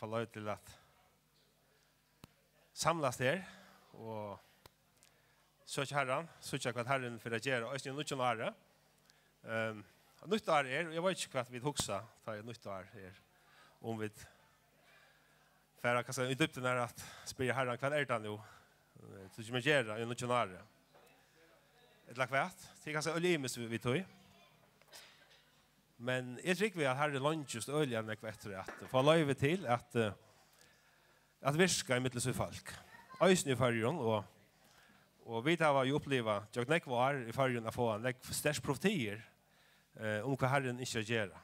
få lov til at samlas her og søke Herren, søke hva Herren for å gjøre, og jeg er noen år. Nytt år jeg vet ikke hva vi hukser, da er nytt år her, om vi for kanskje i dypten at spør Herren, hva det nå? Så ikke vi gjør, jeg er noen år. Et eller annet, det er kanskje olimus vi tog. Men jeg tror vi at Herren lønnes øye når jeg etter at få løyve til at virke i mittels folk. Øysen i fargen, og vi har jo opplevet, jeg nek var i fargen å få nek størst profetier om hva Herren ikke gjør.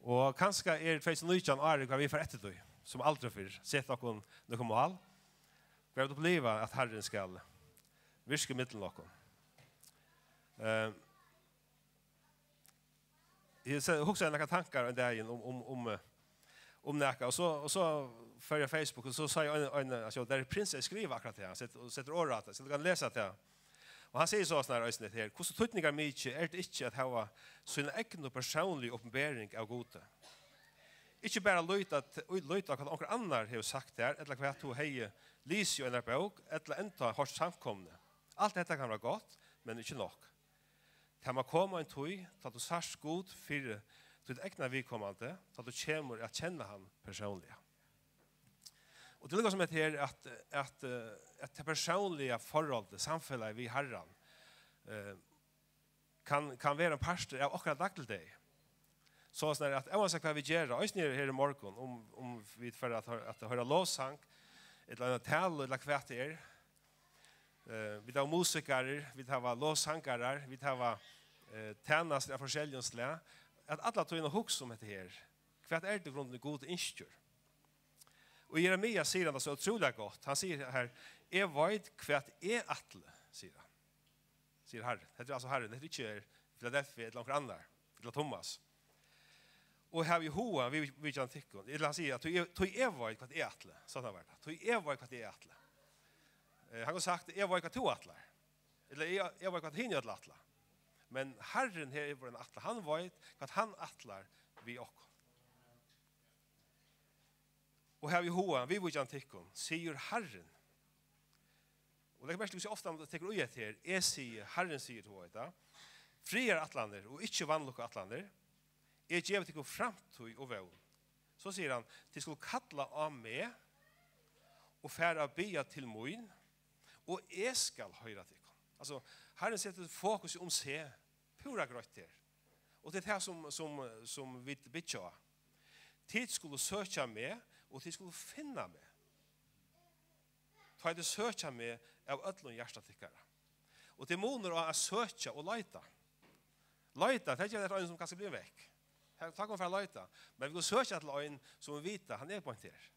Og kanskje 2019 år hva vi får etter det, som aldri før, sett noen mål. Vi har opplevet at Herren skal virke i mittelen noen. Jag huxar några tankar om det om näka och så för jag Facebook och så sa jag alltså där prinsess skriver akkurat det sätter ordat så du kan läsa det. Och han säger så såna här ösnet här. Hur så tutningar mycket är det inte att ha sån egen personlig uppenbarelse av gode. Inte bara löjta vad någon annan har sagt där eller vad du hej läser ju en bok eller inte har samkomne. Allt detta kan vara gott men inte nog. Kan man komma en tøy, så du sars god for ditt egna vidkommande, så du kommer at kjenne han personlig. Og det ligger som her at det personlige forholdet, samfunnet vi Herren, kan være en parster av akkurat dagligdag. Så at jeg må si hva vi gjør, og jeg her i morgen, om vi får at høre lovsang, et eller annet tal, eller hva det vi tar musikere, vi tar lovsangere, vi tar tjänster av forskjellige at alle tog hugsa om dette her. Hva det grunden gode innskjør? Og Jeremia sier han det så utrolig godt. Han sier her, jeg vet hva det atle, sier han. Sier Herren. Det altså Herren, det ikke Filadelfia eller noen andre, eller Thomas. Og her i hoa, vi kan tykke. Han sier at tog jeg vet hva det atle, sånn har vært. Tog jeg vet hva det atle. Han har sagt, jeg vet hva to atler. Eller jeg vet hva hin er atler. Men Herren her er en atler. Han vet hva han atler vi også. Og her i hoa, vi vil ikke antikken, sier Herren. Og det er mest ofte om det tenker uget her. Jeg sier, Herren sier til hva. Frier atlander, og ikke vannlukke atlander. Jeg gjør til framtøy og vevn. Så sier han, de skulle kattla av meg, og færa bya til moin, og jeg skal høyre til. Altså, Herren setter fokus om seg, pura grøtt her. Og det er det som vi bytter av. Tid skulle søke meg, og tid skulle finne meg. Ta det søke meg av ødlån hjertetikkere. Og det måner å søke og leita. Leita, det er ikke det øyn som kanskje blir vekk. Takk om for å leita. Men vi går søke til øyn som vi vet, han er på en her.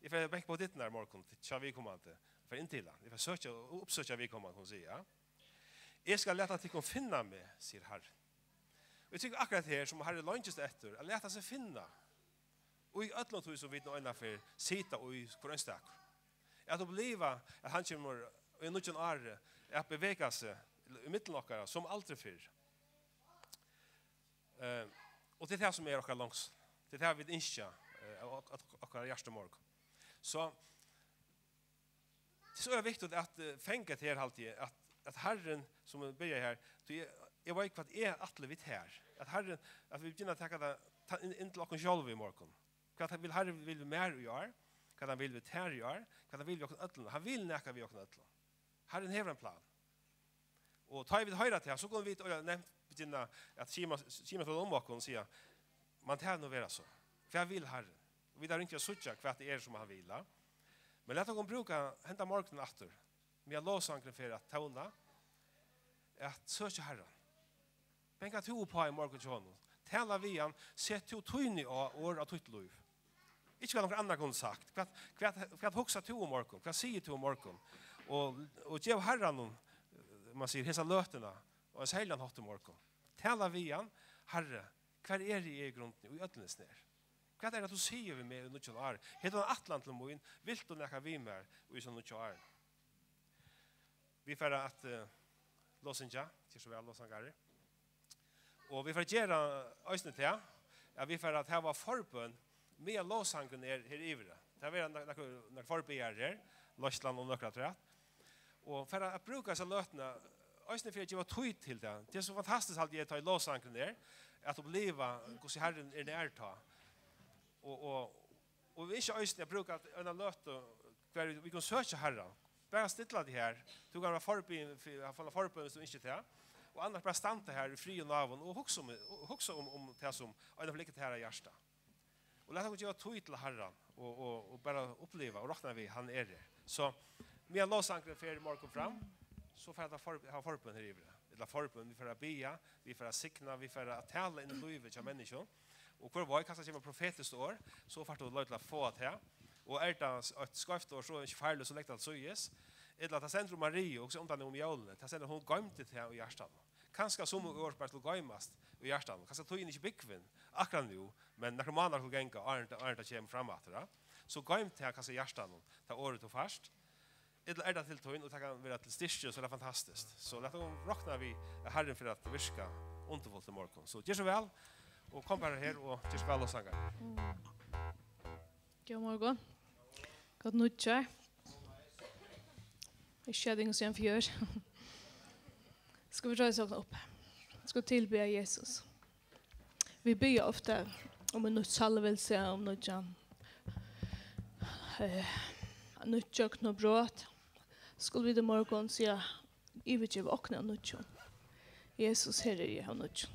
Jeg får vekk på ditt nær morgen, til vi kommer til. For inntil han. Jeg får søke og oppsøke vi kommer til å si. Ja. Jeg skal lete til å finne meg, sier Herren. Og jeg tykker akkurat her, som Herren lønnes etter, å lete seg finne. Og i ødlåntøy som vi nå øyne for sita og i hvor ønstak. At oppleve at han kommer i noen år at bevege seg i midten som aldri før. Og det er det som er akkurat langs. Det er det vi ikke akkurat hjertemorg. Så det er så viktig at fenget her alltid, at Herren som begynner her, jeg vet hva det er atle vidt her. At Herren, at vi begynner å tenke det inn til åkken selv i morgen. Hva Herren vil vi mer gjøre, hva han vil vi ter gjøre, hva han vil vi åkken ødelen. Han vil nekke vi åkken ødelen. Herren hever en plan. Og tar vi det høyre til, så går vi til å begynne at Kima til omvåkken og sier, man tar noe være så. Hva vil Herren? Og vi har ikke suttet hva det er som han vil. Men lett oss bruke hente morgenen etter. Vi har lovsangren for at tåne, at søke Herren. Benka to på i morgen til honom. Tala vi han, sett to tøyne av år av tøyt liv. Ikke hva noen andre kunne sagt. Hva hoksa to om morgen? Hva sier to om morgen? Og gjev Herren, man sier, hesa løtene, og en seilan hatt om morgen. Tala vi han, Herre, hva er det i grunnen, og i ødlenes ned? Hva er det du sier vi med i noen år? Heter han atlant til moen, vil du nekka vi med i sånn noen år? Vi får at låsinja, til så vel låsangare. Og vi får gjøre øysene til, at vi får at her var forbønn Mer låsangren här ivra. Det var när förbear här, Lossland och några tror jag. Och för att bruka så lötna Ösnen för att jag var tøyt till det. Det är så fantastiskt att jag tar i låsangren där. Att uppleva hur Herren är närta. Och vi inte Ösnen brukar en löta där vi kan söka Herren. Bara stilla det här. Du kan vara förbön som inte det. Och annars bara stanna här i fri och navn och huxa om det som en av liket här i hjärsta. Och låt oss göra tøyt till Herren och bara uppleva och räkna vi han är det. Så med låsangren för morgon fram. Så för att ha förbön här i det. Eller förbön, vi får att bia, vi får att sikna, vi får att tala in i livet av människor. Och hver var kanske kommer profetiskt år, så får du lov till att få det här. Och är det ett skriftår så är det inte färdigt så lätt att sägas. Eller att det sänder Marie också om det om jorden. Det sänder hon gömt det här i hjärtan. Kanske som år bara till gömast i hjärtan. Kanske tog in inte bikven akkurat nu, men när man har gänga är det kommer framåt då. Så gömt det här kanske i hjärtan ta året och fast. Eller det till tøyn och det kan vara till styrke så det är fantastiskt. Så låt oss räkna vi Herren för att virka underfullt i morgon. Så gör så väl och kom bara här och gör så väl och sånga. God morgon. God nutjar. Vi kör sen fjör. Ska vi röra oss upp. Ska tillbe Jesus. Vi ber ofta om en nytt salvelse, om nutjan. Nutjak no brot. Skulle vi det morgon säga I vill ge vakna nutjan. Jesus herre I har nutjan.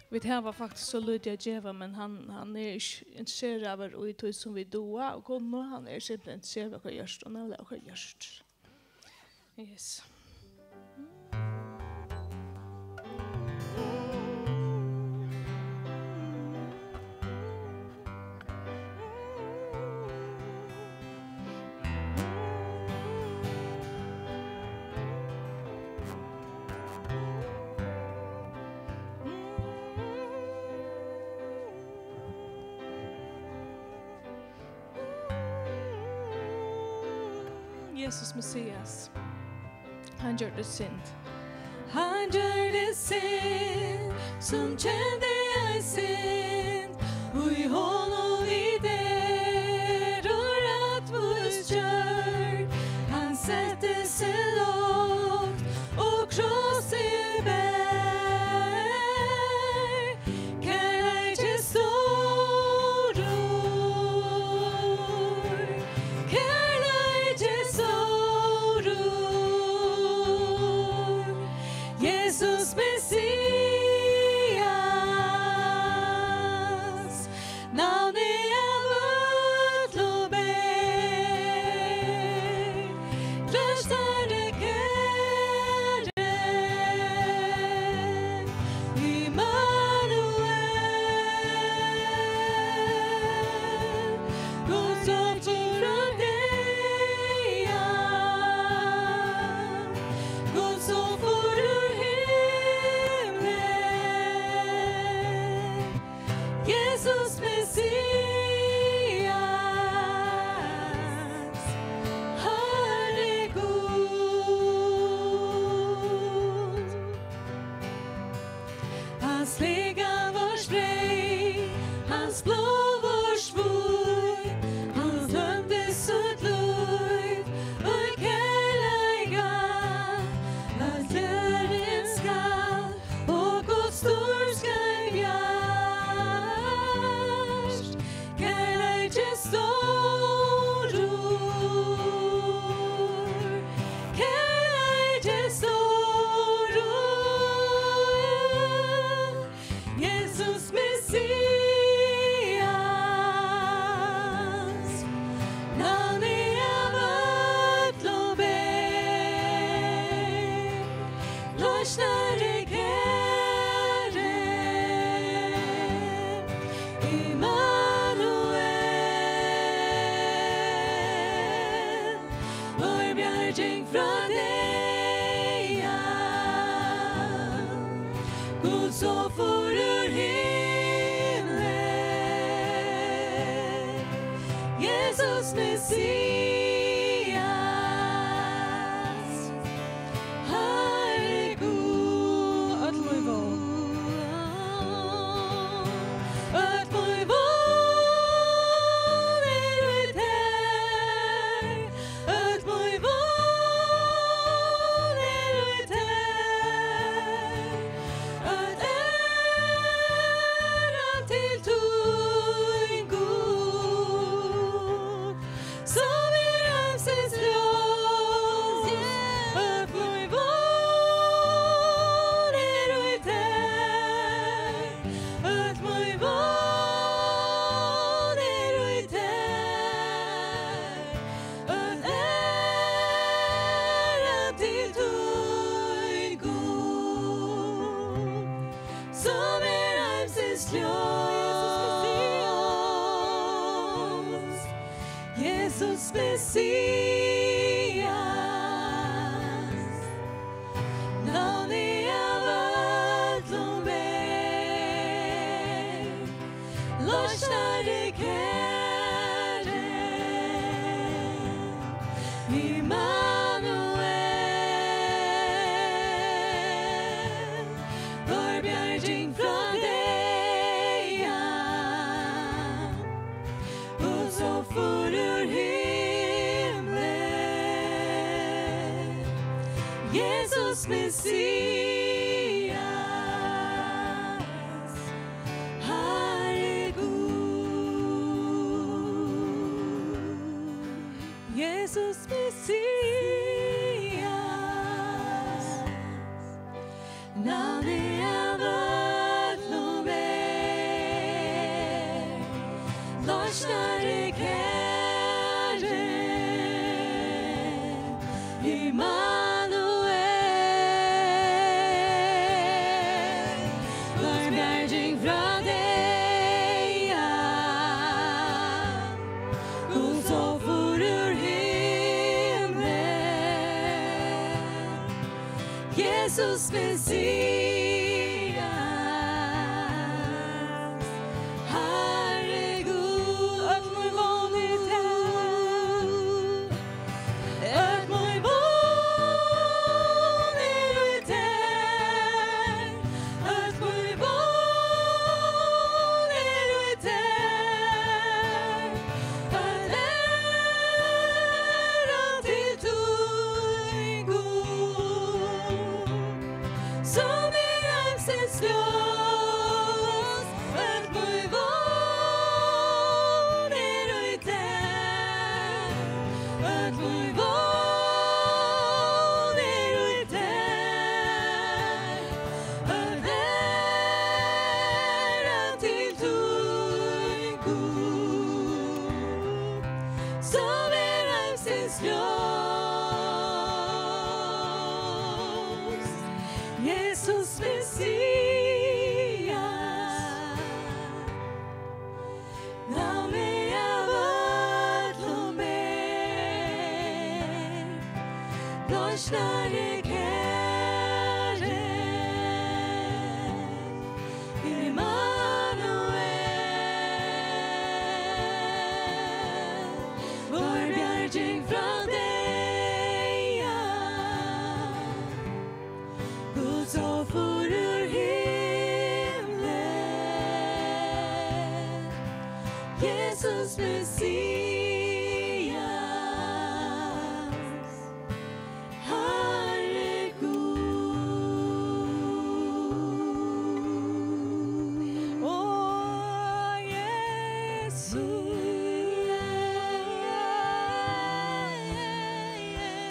Vi har faktiskt så lite att ge men han är intresserad av och det som vi doa och kommer han är simpelt intresserad av vad görs och när det görs. Yes. Jesus Messias. Han gör det synd. Han gör det synd som kände jag synd. Och I honom I det och rättvist gör. Han sätter sig lågt och krossar bär. Kan jag inte stå Jesus Messias, navn av Ötlåberg, tröstade Herren, Immanuel, Guds offer och deja, Guds offer Jesus Messias, Herre God. Hans lega var spray, hans blå var svoj, han dömde sitt lov och kärlega att Herren skall och Guds stor skall bjärst. Jesus Messias, navn av Ötlåberg, lossnare Herren, Immanuel, vår bjärging från dig, Guds offer ur himlen, Jesus Messias, Herre God, ödlöjvå, Jesus Messias, navnet av ödlom väg, lossnare kärren, Immanuel, vår bjärging från dig, och så for ur himlen, Jesus Messias, Herre god. Jesus Messias, navnet av ödlom väg, lossnare kärren, Immanuel, vår bjärging från dig, och så for ur himlen, Jesus Messias, Herre god. Öt mig vanligt här, öt mig vanligt här, öt mig vanligt här, att ära till tog god, som är ansiktslös, öt mig vanligt här, öt mig vanligt här, att ära till tog god, som är ansiktslös, Jesus Messias, navnet av ödlom väg, lossnare kärren, Immanuel, vår bjärging från dig, och så for ur himlen, Jesus Messias, Herre god. Åh, Jesus,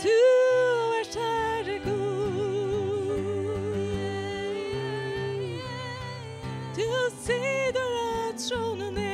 du är Herre god. Du sitter att tronen är,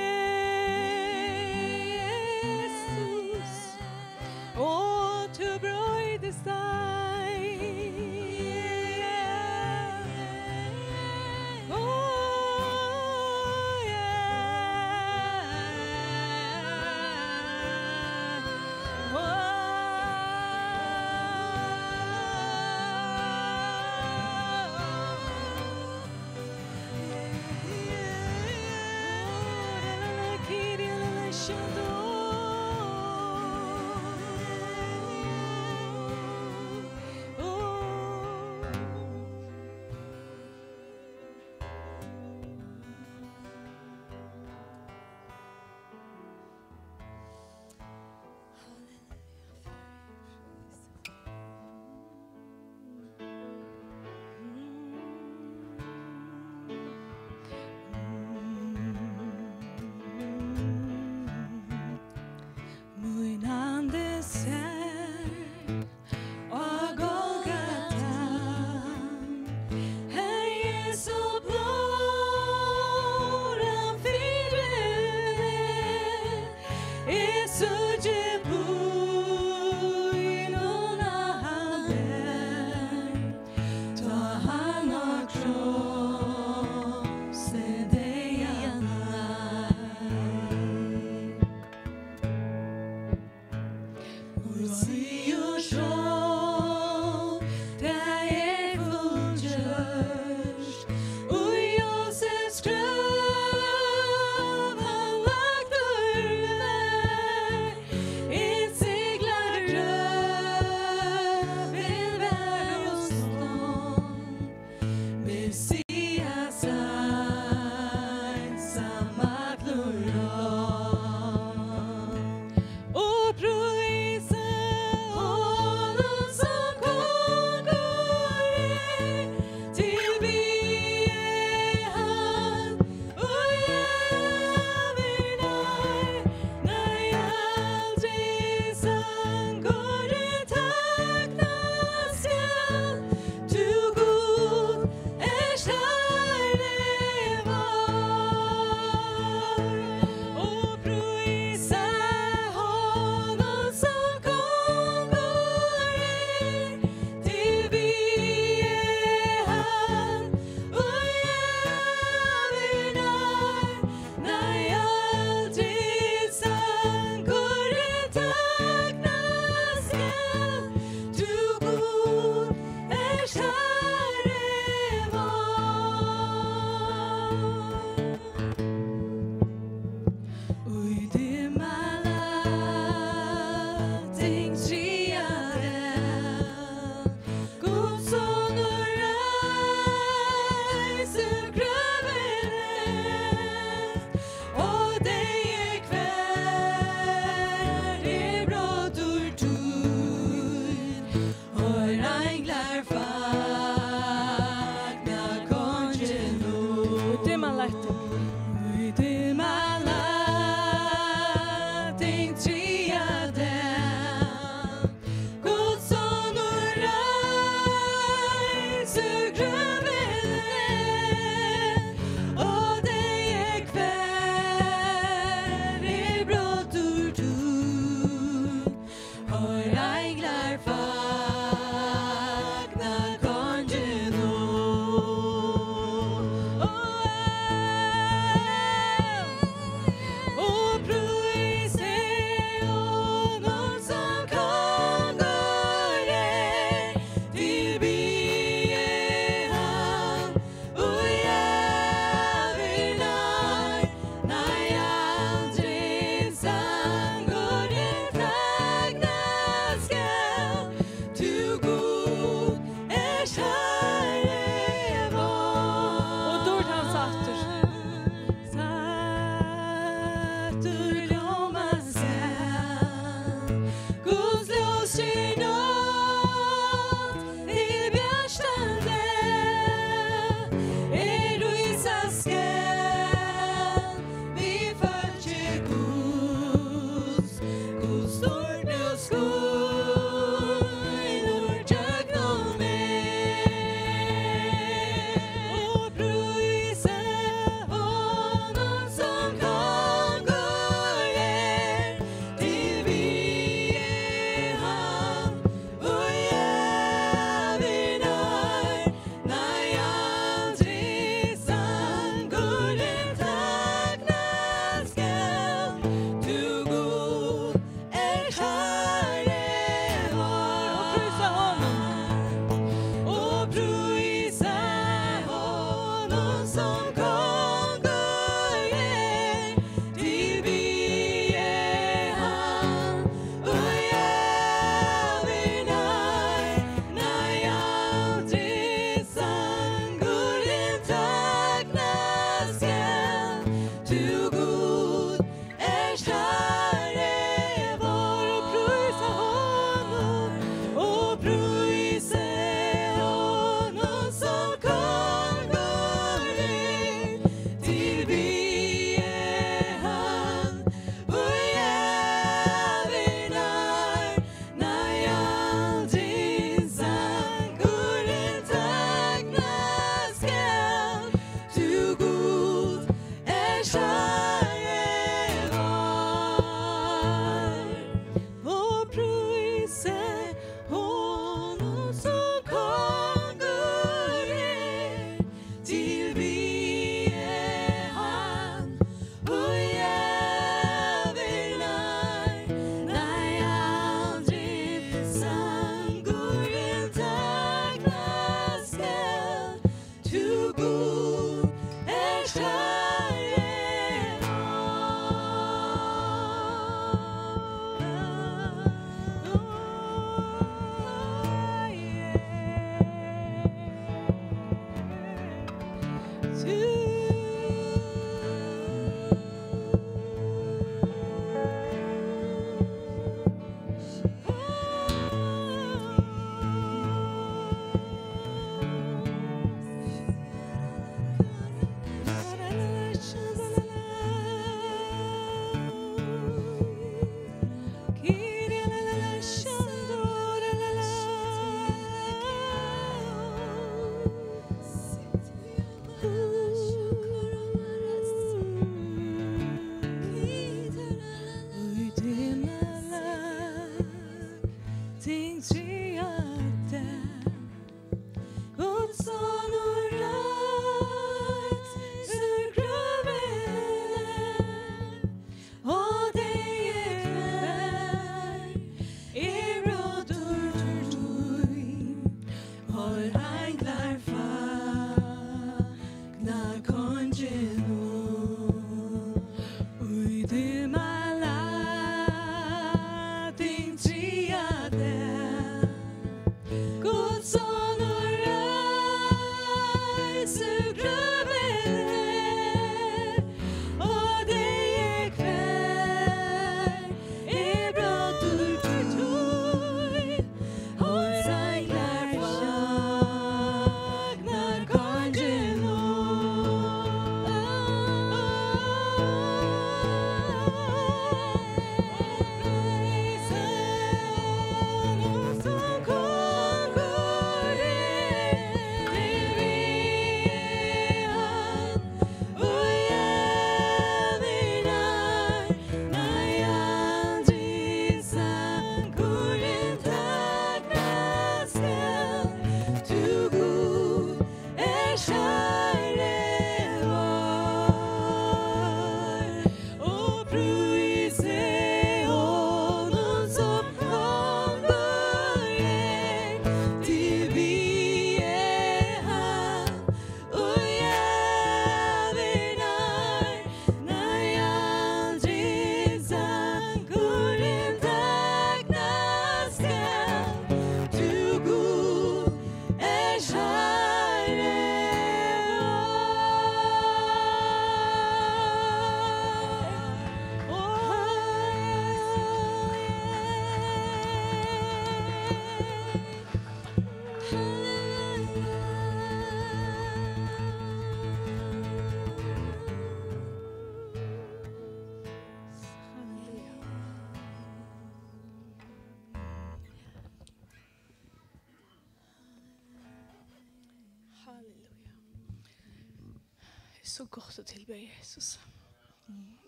så gott att tillbe Jesus.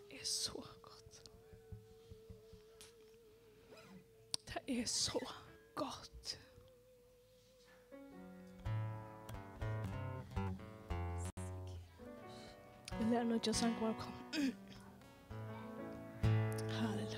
Det är så gott. Det är så gott. Vi lär nog inte sang var kom. Halleluja.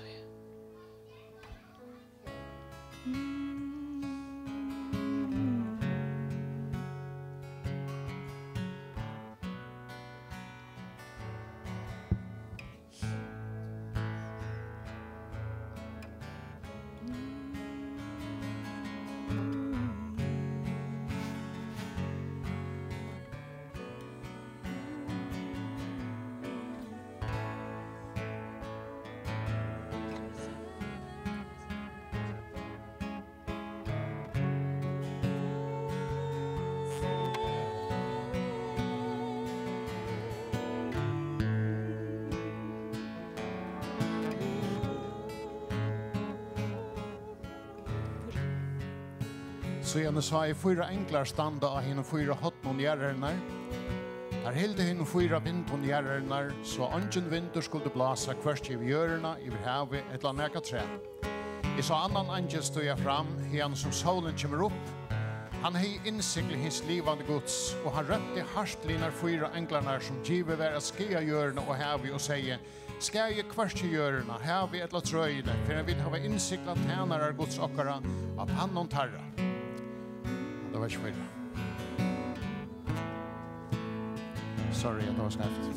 Så gjerne sa I 4 englar standa av henne 4 hotnon gjerrernar. Her hilde henne 4 vindton gjerrernar, så ungen vinter skulle blasa kvørst I hjørna, I havet, et la neka tre. I så annan angel stod jeg fram, han som solen kommer opp. Han hei innsiklig hins livande gods, og han røpte harstlinar 4 englarnar som giver være skia hjørna og havet og sier, skal jeg kvørst I hjørna, havet et la trøyne, for jeg vil hava innsikla tænarar gods okkara av pannon tarra. Det var ikke Sorry, det var snäft.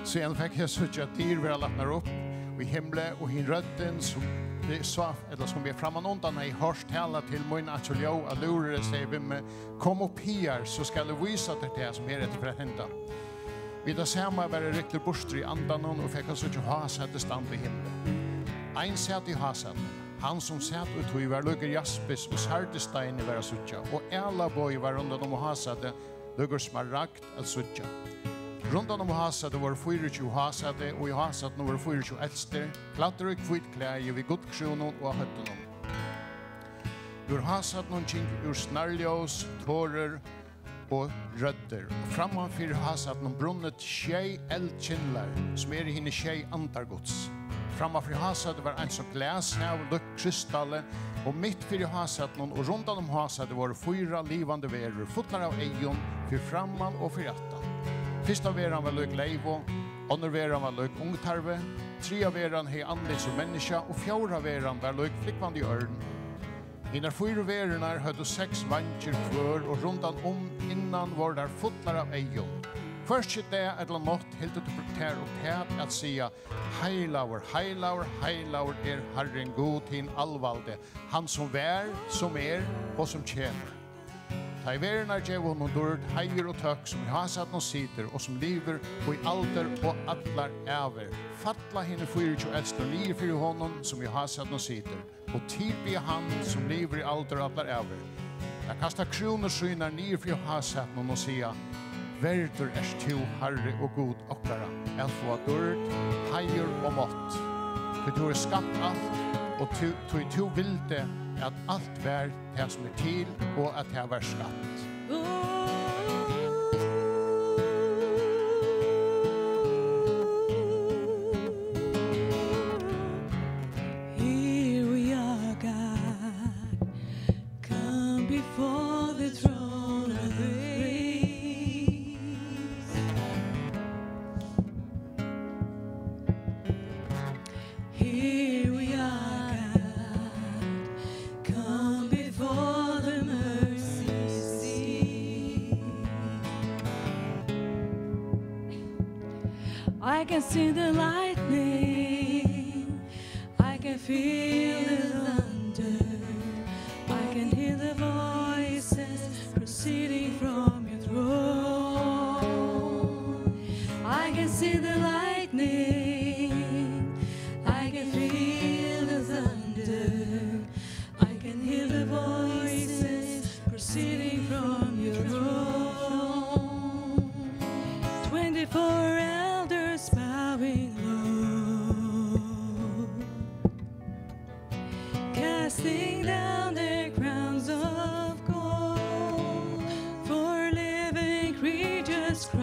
Så en fikk jeg suttje at dyr vil lagt opp I himle og I rødden som sa, eller som vi framman undan I hørst tala til mun at jo at lurer seg vi med kom opp her så skal jeg vise til det som etter for å hente. Vi da samme var riktig bostri I andan og fikk jeg suttje hasette stand I himle. Ein sett I hasette. Han som satt ut I var lukker jaspis og sardestein I vera suttja, og alla boi var rundan om hasade, lukker smaragd al suttja. Rundan om hasade var 24 hasade, og I hasade var 24 eldster, klatter og kvitt klæje vid godkronon og høttenom. Ur hasade noen kink ur snarljås, tårer og rødder, og frammanfyr hasade noen brunnet tjei eldkindlar, som I hinne tjei antargods. Framför haset var en som glas av krystallet och mitt för haset och runt om haset var 4 livande verur fotlar av ejon för framman och för attan. Första veran var lök leivo, andra veran var lök ungtarve, tredje veran hei andlig som människa och fjärde veran var lök flickvande I örn. Innan 4 verorna hade 6 vanger kvar och runt om innan var där fotlar av ejon. Først det eller nått helt ut tær og tær at sia heilaur, heilaur, heilaur Herren god hin allvalde, han som vær, som og som kjemer. Ta I verna djev honom dord, heier og tøk som har satt noen sider og som lever og I alder og atlar æver. Fattla henne 24 eldster nye for honom som har satt noen sider og tilbe han som lever I alder og atlar æver. Jeg kastar kroner synar nye for har satt noen og sia Verdur to Herre og god okkara, at få dørd, heier og mått. For du skapt alt, og du vilde at alt vær det som til, og at det var skapt. Here we are, God, come before the throne of grace. Here we are, God, come before the mercy seat. I can see the lightning, I can feel the thunder, I can hear the voices proceeding from your throne. I can see the lightning, I can feel the thunder, I can hear the voices proceeding from your throne. 24 elders bowing low, casting down their crowns of gold, 4 living creatures crying.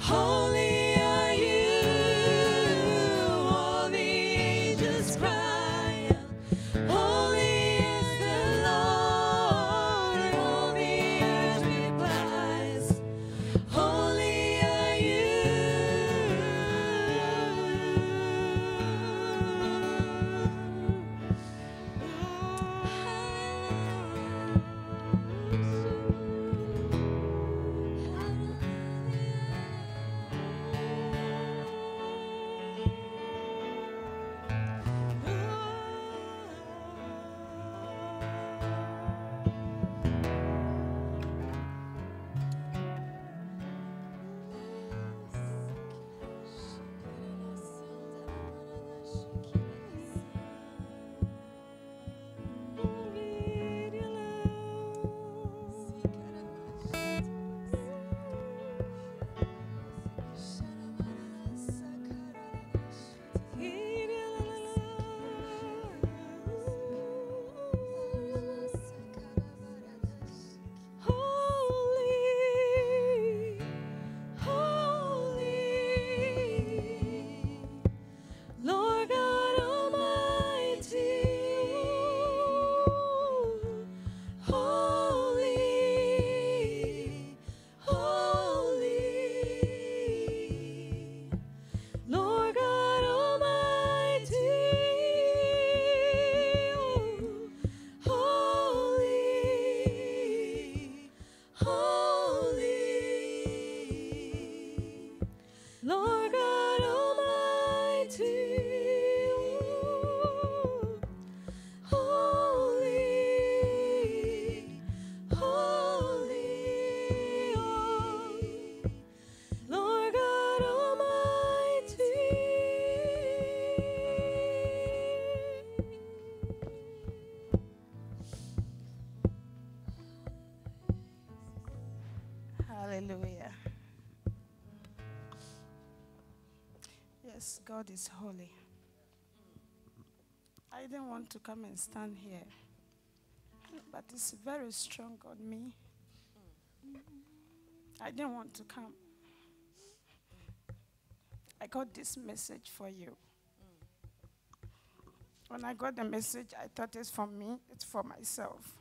Holy are you, all the angels cry out. Holy is the Lord, all the earth replies. Holy are Lord God Almighty, holy, holy, Lord God Almighty, holy, holy, Lord God Almighty, holy, holy, Lord God Almighty. Hallelujah. Yes, God is holy. I didn't want to come and stand here, but it's very strong on me. I didn't want to come. I got this message for you. When I got the message, I thought it's for me, it's for myself.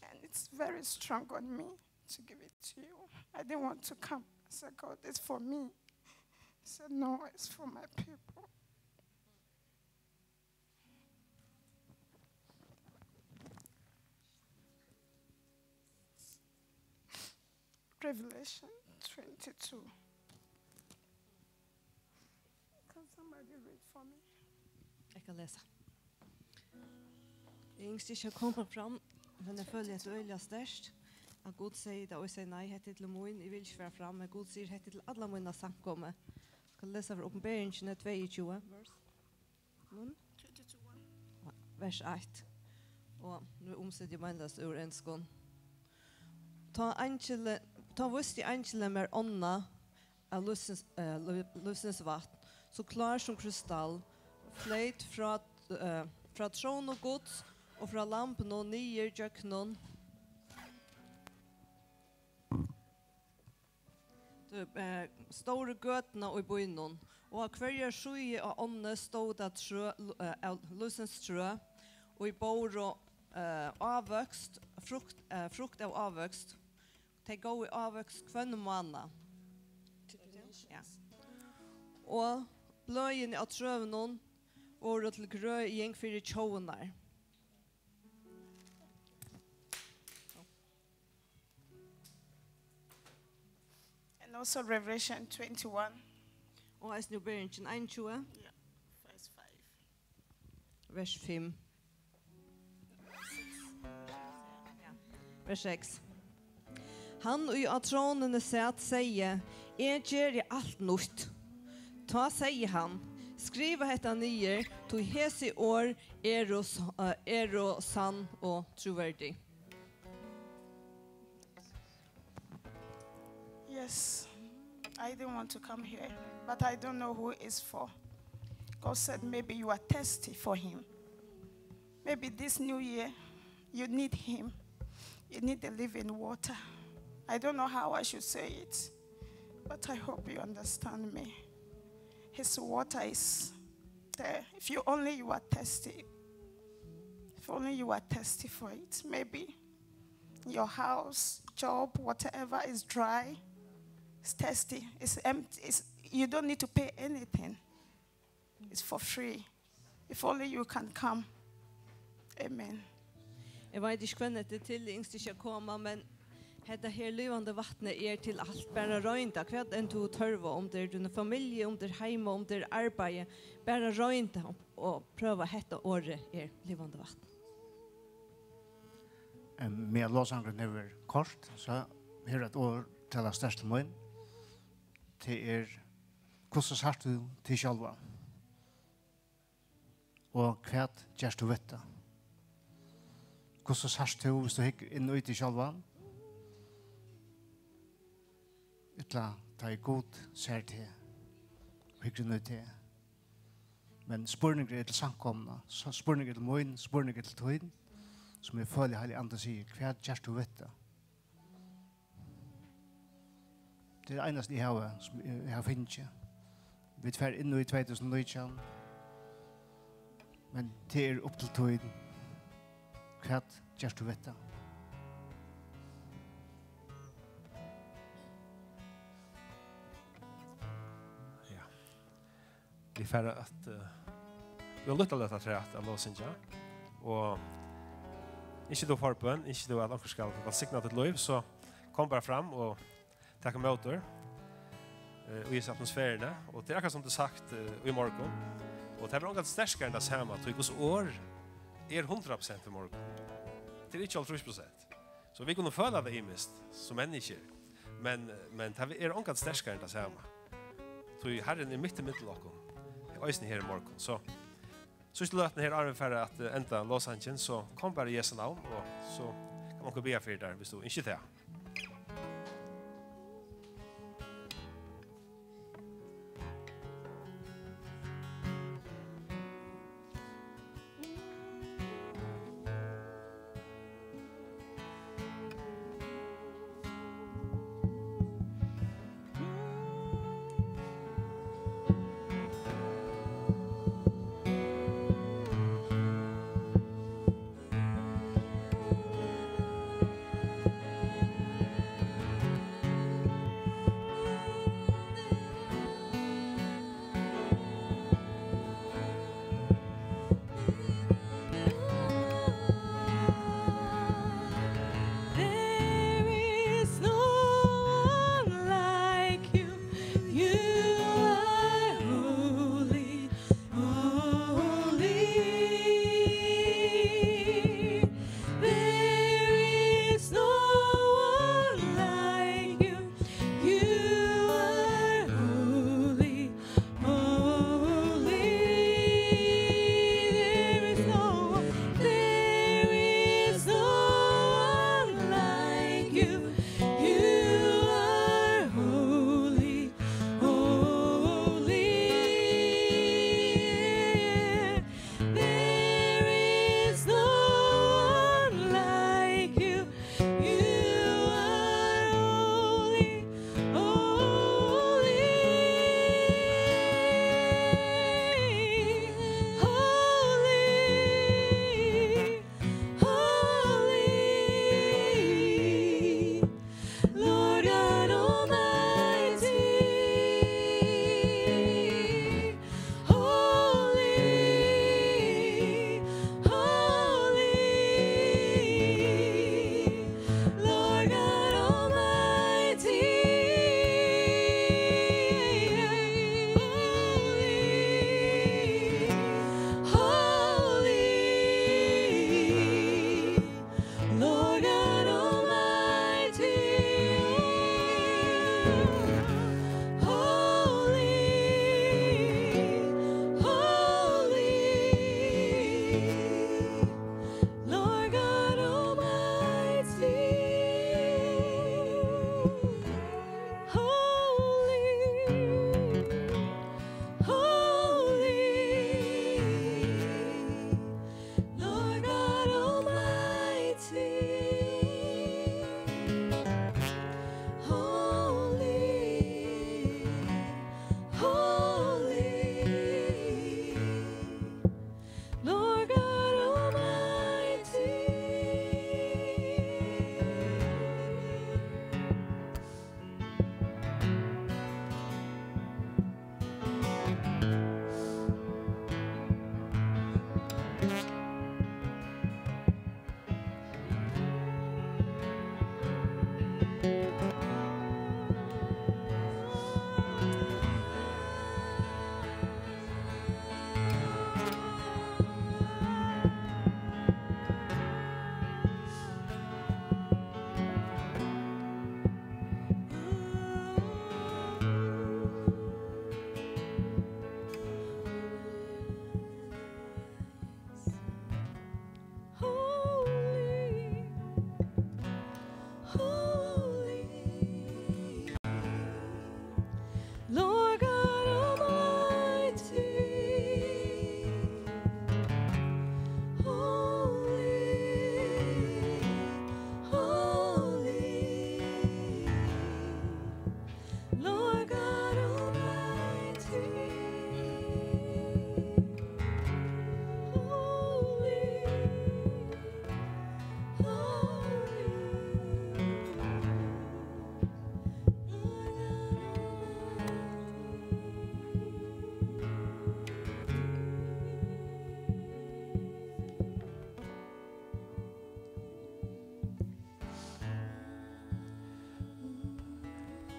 And it's very strong on me to give it to you. I didn't want to come. I said, God, it's for me. He said, no, it's for my people. Revelation 22. Can somebody read for me? Jeg kan lese. Jeg ønsker ikke å komme fram, men jeg føler at det er øyelig størst. At Gud sier det, og jeg sier nei, hette til min, jeg vil ikke være frem, men Gud sier hette til alle mine samkommer. Jeg kan lese fra åpenberingen 22, vers 1. Og nå omsetter jeg meg løs ur en skån. Ta visst i angelen mer ånda av lysens vatten, så klar som krystall, fløyt fra tron og gods, og fra lampen og nye jøknen. Store gøtene og i bøynen, og av hver skje og ånde stod av lysens trø, og i bor og avvøkst, frukt av avvøkst. De går i avvøkst hver måned. Ja. Og bløyen av trøvnen var til grøy i en fire tjåner. And also Revelation 21. Og jeg snur begynnelsen 21, Yeah, verse 5. vers 5. Vers 6. Han og av tronene sett sier, jeg gjør alt nytt. Ta sier han, skriva hetta nye, to hesi år og sann og troverdig. Yes, I didn't want to come here, but I don't know who it's for. God said maybe you are thirsty for him. Maybe this new year, you need him. You need the living water. I don't know how I should say it. But I hope you understand me. His water is there. If you only you are thirsty. If only you are thirsty for it. Maybe your house, job, whatever is dry. It's thirsty. It's empty. You don't need to pay anything. It's for free. If only you can come. Amen. Jeg vet ikke hvem det til yngst ikke komma, men dette her levande vattnet til alt. Bare røynda, hva enn du tørver om det din familie, om det heim, om det arbeid. Bare røynda og prøve dette året levande vatten. Med låsangren over kort, så her et år til det største mån. Til hvordan har du til sjølva? Og hva gjør du vet det? Hvordan har du hvis du hikker inn og ut i sjølva? Ytla ta i god ser til og hikker inn ut til. Men spørninger til samkomna, spørninger til mån, spørninger til tøyen, som jeg føler heilig andre sier, hva gjør du vet det? Det er eneste jeg har, som jeg har finnet. Vi er inn i 2019, men det opp til tøyen. Hva gjør du vet det? Ja. Vi er ferdig at vi har lyttet litt av treet av låsinja, og ikke du forbønn, ikke du at dere skal signa ditt liv, så kom bare fram og takk motor og i atmosfærene, og det er akkurat som det sagt i morgen, og det er noe sterskere enn det samme, at hos år 100% i morgen. Det er ikke 50%. Så vi kunne føle det imist som mennesker, men det er noe sterskere enn det samme. Så Herren midt i middelåken, øyne her i morgen, så siste løten her er vi ferdig at enda låsangen, så kom bare i Jesu navn, og så kan man be for der hvis du ikke det.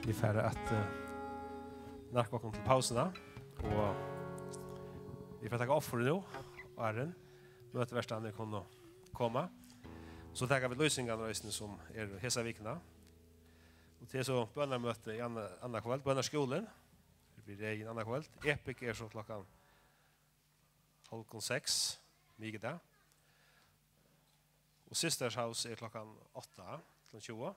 Vi får att narka oss till pauserna och vi får tacka offer nu och Herren möter värsta kunna komma. Så tackar vi lösningarna rösten som hesa vikna. Och till så bönarmöte i andra kväll, bönarskolan. Det blir det i en annan kväll. Epic så klockan 6:30 migda. Och Sisters House klockan 8 till 20.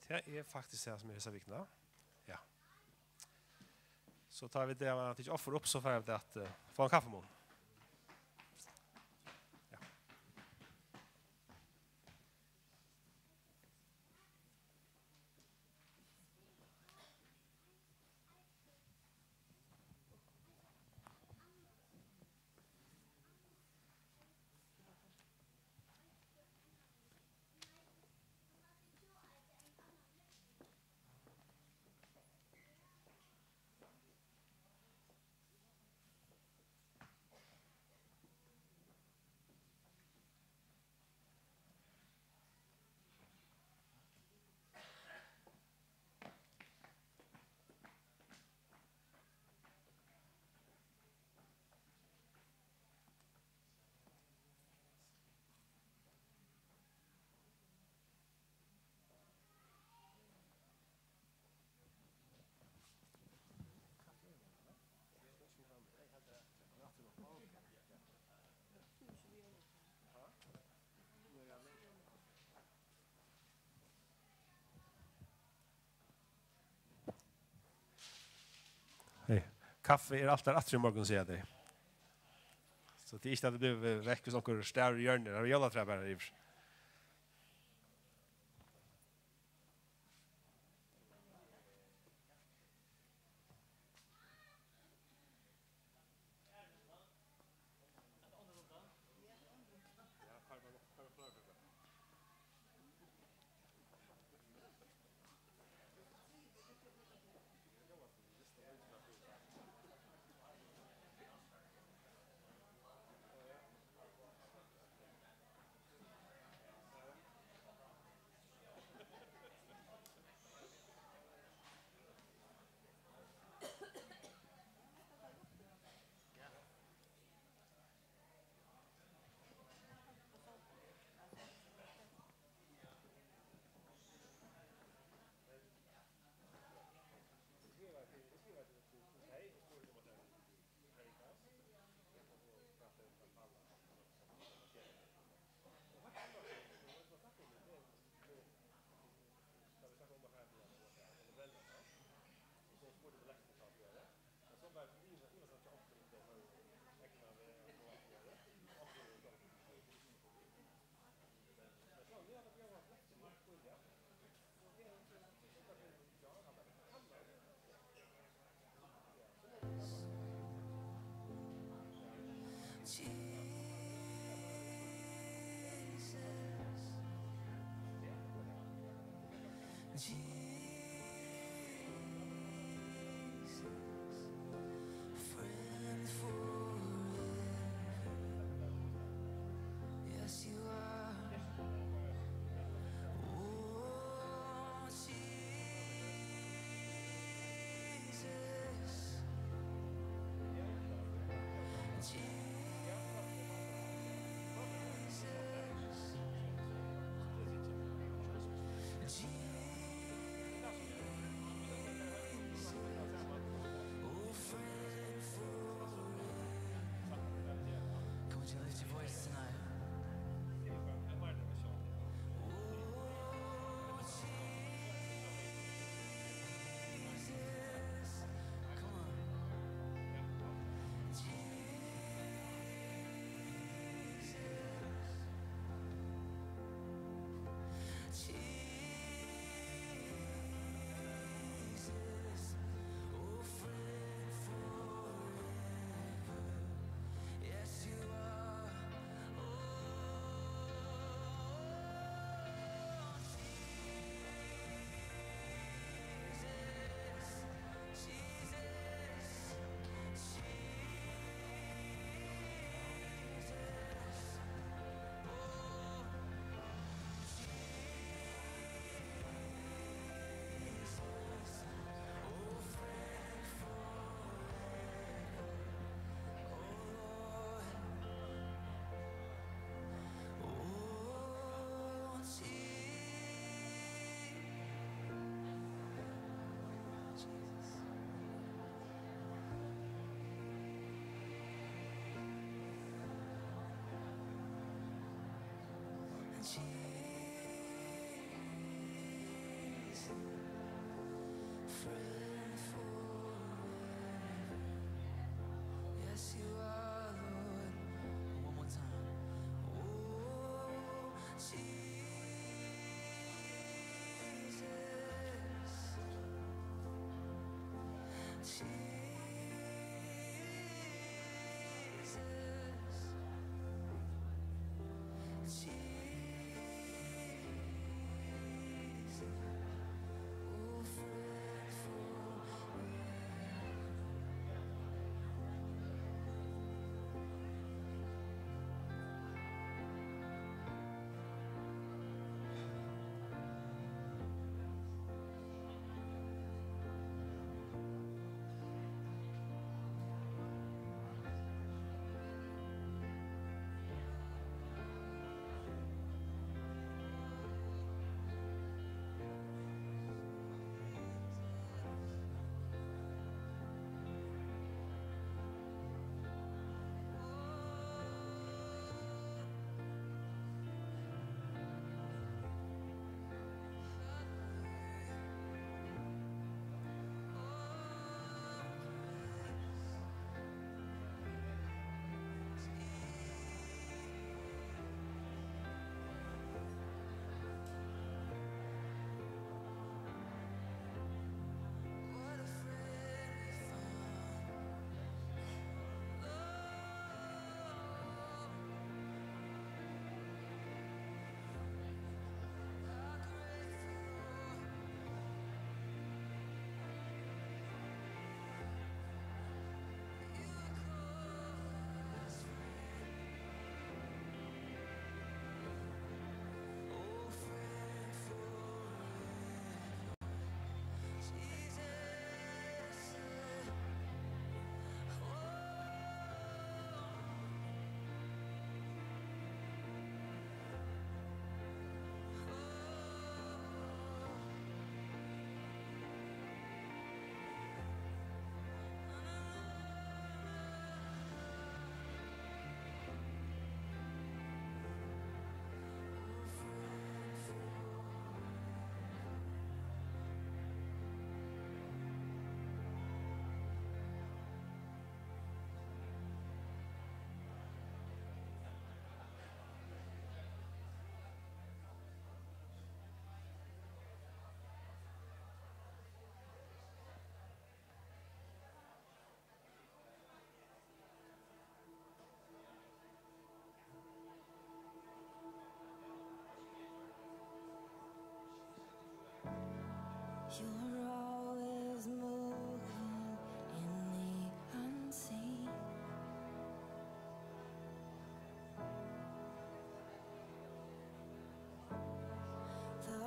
Det är faktiskt det som hesa vikna. Ja. Så tar vi det att inte offer upp så får vi att få en kaffemål. Hej. Kaffe är allt där att i morgon säger det. Så det är inte att det blir väck och sånt stär i hjörnet. Det är jävla träbär i.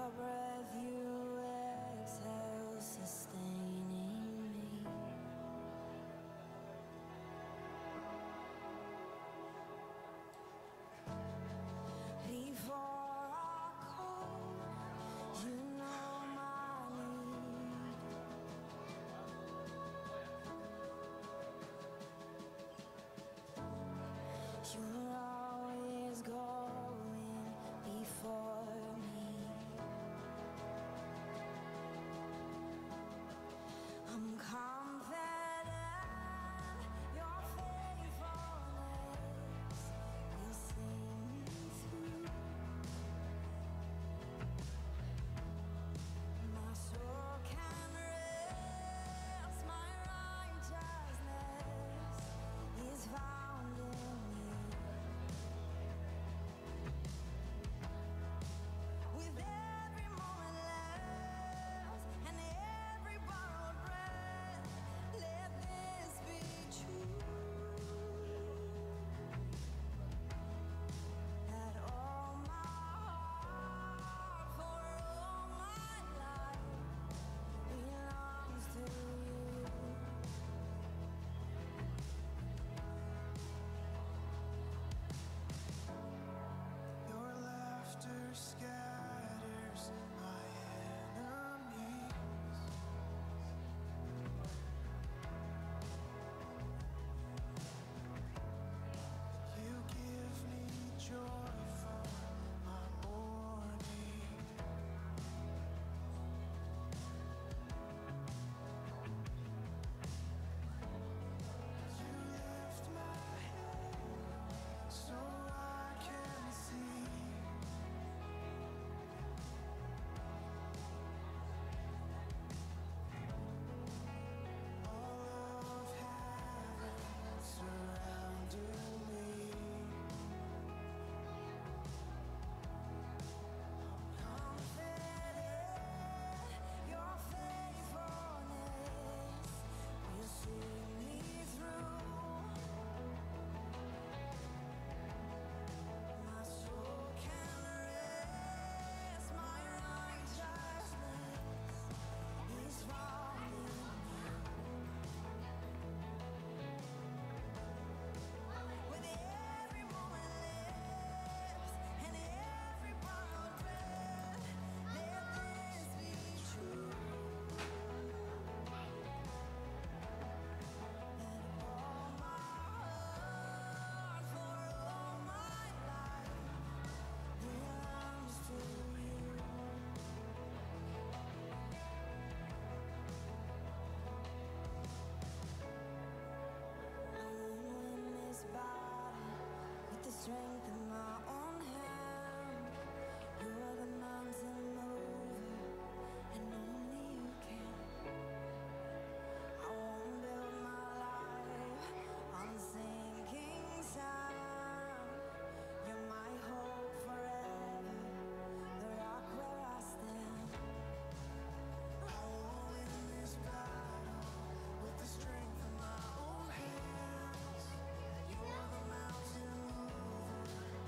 the breath you exhale, sustaining me. Before I call, you know my need. You're always going before me. I'm confident your faithfulness will see me through. My soul can rest, my righteousness is found in you. With every moment left and every borrowed breath, let this be true. That all my heart for all my life belongs to you. Your laughter scatters my enemies. You give me joy for my morning. You lift my head so I can see. All of heaven surrounding me. Confident your faithfulness will see me through. My soul can rest, my righteousness is found in you. With every moment left and every borrowed breath, let this be true. That all my heart for all my life belongs to you. I won't win this battle with the strength of my own hand. You're the mountain mover, and only you can. I won't build my life on sinking sand. You're my hope forever, the rock where I stand. I won't win this battle with the strength of my own hands. You're the mountain mover,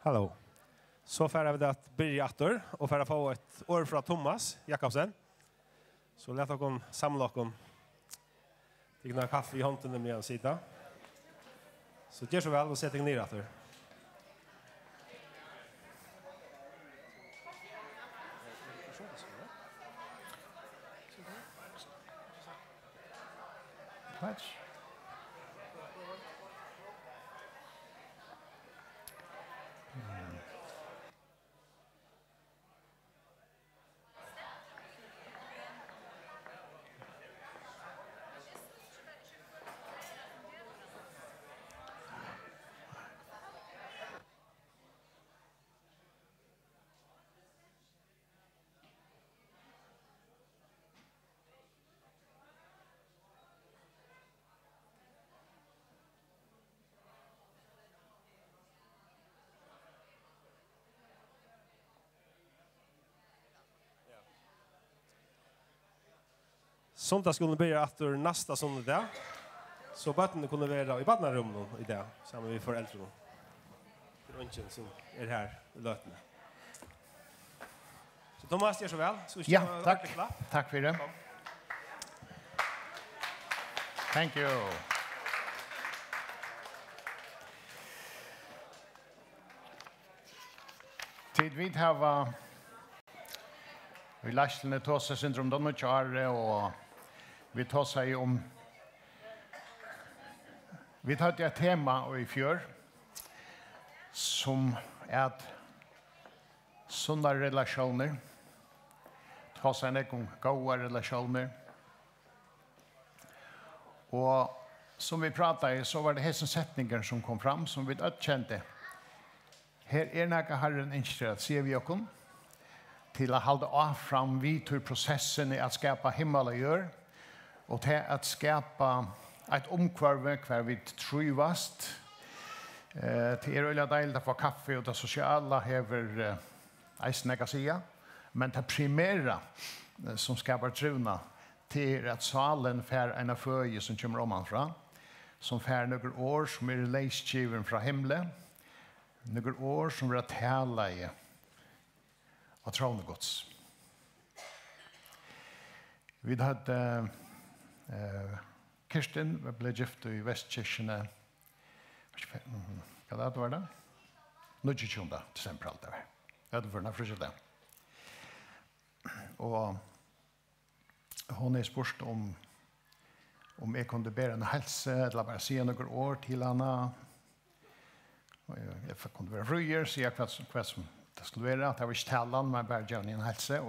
Hallå. Så får vi att börja åter och för att få ett ord från Thomas Jakobsen. Så låt oss samla oss. Fick några kaffe i handen med en sida. Så gör så väl och sätt er ner åter. Pledge. Söndagsskolan börjar efter nästa söndag. Så barnen kunde vara i barnarummet i det, samman med föräldrarna. Det är ingen som är här i lötene. Så Thomas, gör så väl. Ja, tack. Tack för det. Thank you. Tid vid har vi lastene tåse syndrom de och kjare och vi tåse om vi tar ett tema i fjör som är att sunda relationer tåse en ekon goda relationer och som vi pratade i så var det hesen sättningar som kom fram som vi kände. Her näka Herren ønsker at se vi okkom til å halde av fram vid til prosessen i at skapa himmel og gjør, og til at skapa et omkvarve hver vi truvast. Til øyla deilig å få kaffe og det sosiale hever eisen jeg kan sige, men det primære som skapar truna til at salen fær en av føje som kommer omanfra, som fær noen år som leisgiven fra himmelen, några år som vi har talat i av tronegods. Vi hade Kirsten blev gift i Vestkirkene. Vad det var det? 29 december allt det var. Jag hade förna frusat det. Och hon är spurt om jag kunde bära en hälsa eller bara se några år till henne. Jag kunde vara fröjer, så jag vad som det skulle vara. Det var inte talan, men bara göra en hälsa.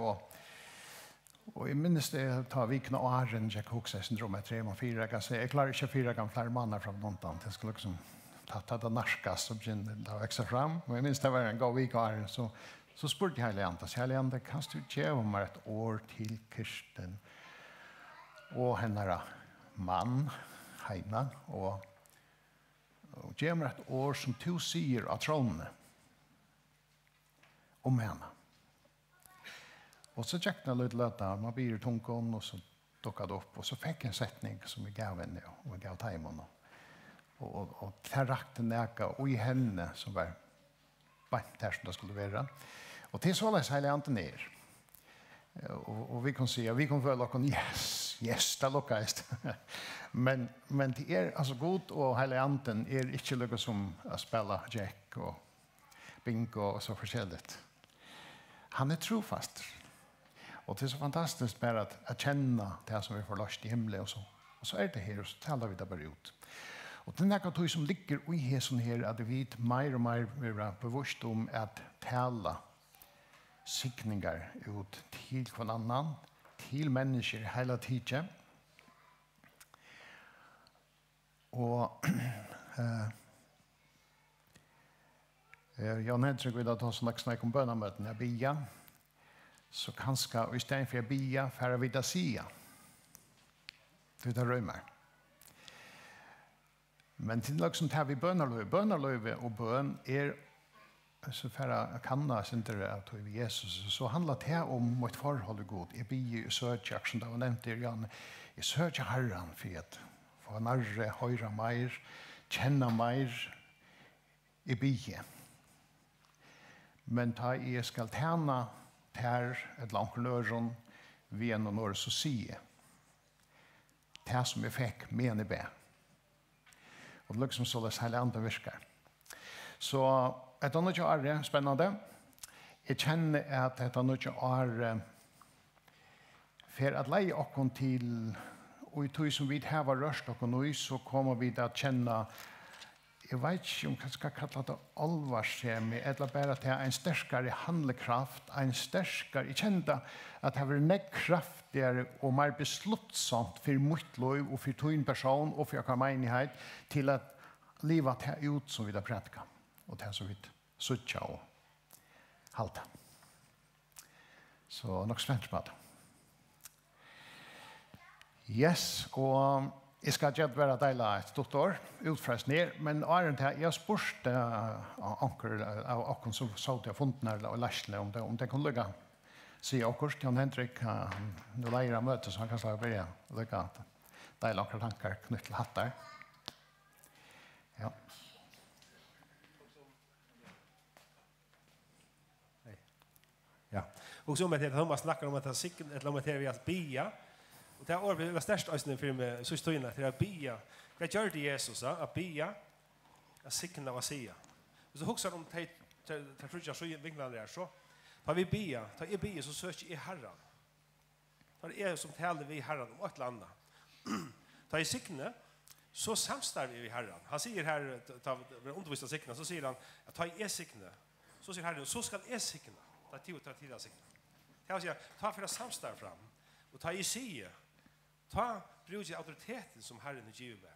Och jag minns det tar vikna och åren, jag också syndrom 3 och 4. Jag kan säga, jag klarar inte 4 gånger fler mannar från någonting. Jag skulle liksom ta det narskas och börja växa fram. Och jag minns det var en god vik och åren, så spurte jag Heliantas. Heliantas, kan du ge mig ett år till Kirsten och hennes man, Heina, och ge mig ett år som du sier av tronen om henne. Och så tjeckade jag lite löta, man blir i tungkon och så dockade upp och så fick en sättning som vi gav henne och vi gav tajmon. Och det rakte näka och i henne som var bara där som det skulle vara. Och till så läs hela anten ner. Och vi kan se, vi kan följa och yes, det lukkast. men det är alltså god och hela anten är inte lukka som att spela jack och bingo och så förskälligt. Han är trofast. Och det är så fantastiskt med att känna det som vi får lust i himlen och så är det här och så talar vi det bara ut. Och den här tog som ligger i häsen här att vi mer och mer blir bevisst om att tala sikningar ut till någon annan, till människor hela tiden. Och jag nämnde att jag tar sådana snack om bönamöten jag bia. Så kanske istället för att bia för att vidda sia. Det är römmar. Men till liksom tar vi bönarlöve och bön är så för att kanna inte att vi Jesus så handlar det om ett förhåll god. Jag ber söker som det var nämnt i Jan. Jag söker Herren för att få närre, höra mer, känna mer. Jag ber. Men ta jeg skal tjene ter et langt nøren ved en år så sier det som jeg fikk med i be. Og det liksom så det hele andre virker. Så et annet år spennende. Jeg kjenner at et annet år for at leie oss til og i tog som vi har rørst oss nå, så kommer vi til å kjenne jeg vet ikke om jeg skal kalle det alvarskjemi, eller bare at det er en sterkere handlekraft, en sterkere, jeg kjente at det var nekk kraftigere og mer besluttsomt for mitt liv og for tog person og for hver menighet til at livet tar ut som vi har prætka og det som vi suttja og halta. Så nok spent på det. Yes, og jeg skal ikke være deila et stort år, utfrest ned, men åren til jeg spørste av åkken som så til funten og lærstene om det kunne lykke. Sier åkers til Henrik, nå leier han møte, så han kan slag begynne å lykke deila akkurat tanker knytt til hattar. Ja. Ja. Och så med det Thomas snackar om att han sicken ett lammet här vi att bia. Och det år blir störst ösnen för med så står inne till att bia. Vad gör det Jesus att bia? Att sicken av sia. Och så huxar de till tror jag så vinklar där så. Tar vi bia, tar är bia så söker i Herren. Tar är som talar vi Herren om ett landa. Tar i sickne så samstar vi i Herren. Han säger här ta undervisa sickna så säger han att ta i sickne. Så säger Herren så ska är sickna. Ta tid att sickna. Jag säger ta för att samstar fram och ta i sig. Ta bruk auktoriteten som Herren ger mig.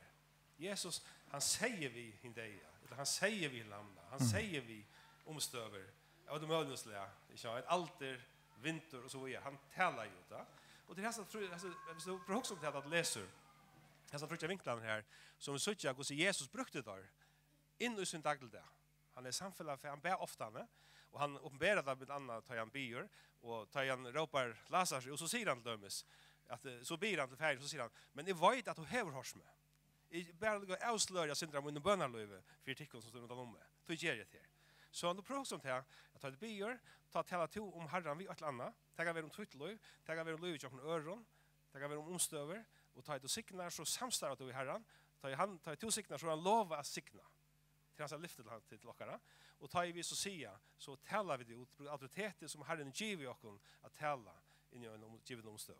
Jesus han säger vi hindeja, eller han säger vi lamda, han säger vi omstöver av de möjliga, ett alter, vinter och så vidare. Han talar ju det. Och det här så tror jag så för också att läser. Jag så tror jag vinklarna här som söker hur Jesus brukte det in i sin dagliga. Han är samfälla för han ber ofta med och han uppenbarar det med annat tar han bier och tar han ropar Lazarus och så säger han till dömes att så ber han till färd så säger han men det vet att du har hört mig. I bara avslöja syndrom under bönarlöve för tickon som står runt om mig. Då ger jag det. Så han då prövar som här att ta ett bier, ta tala to om Herren vi ett annat, ta vi om twittlöv, ta vi om löv och öron, ta vi om omstöver och ta ett signar så samstar att vi Herren, ta två signar så han lovar att signa. Till hans lyfter han till lockarna och ta vi så sia så talar vi det ut auktoriteten som Herren ger vi oss att tala in i en given omstöv.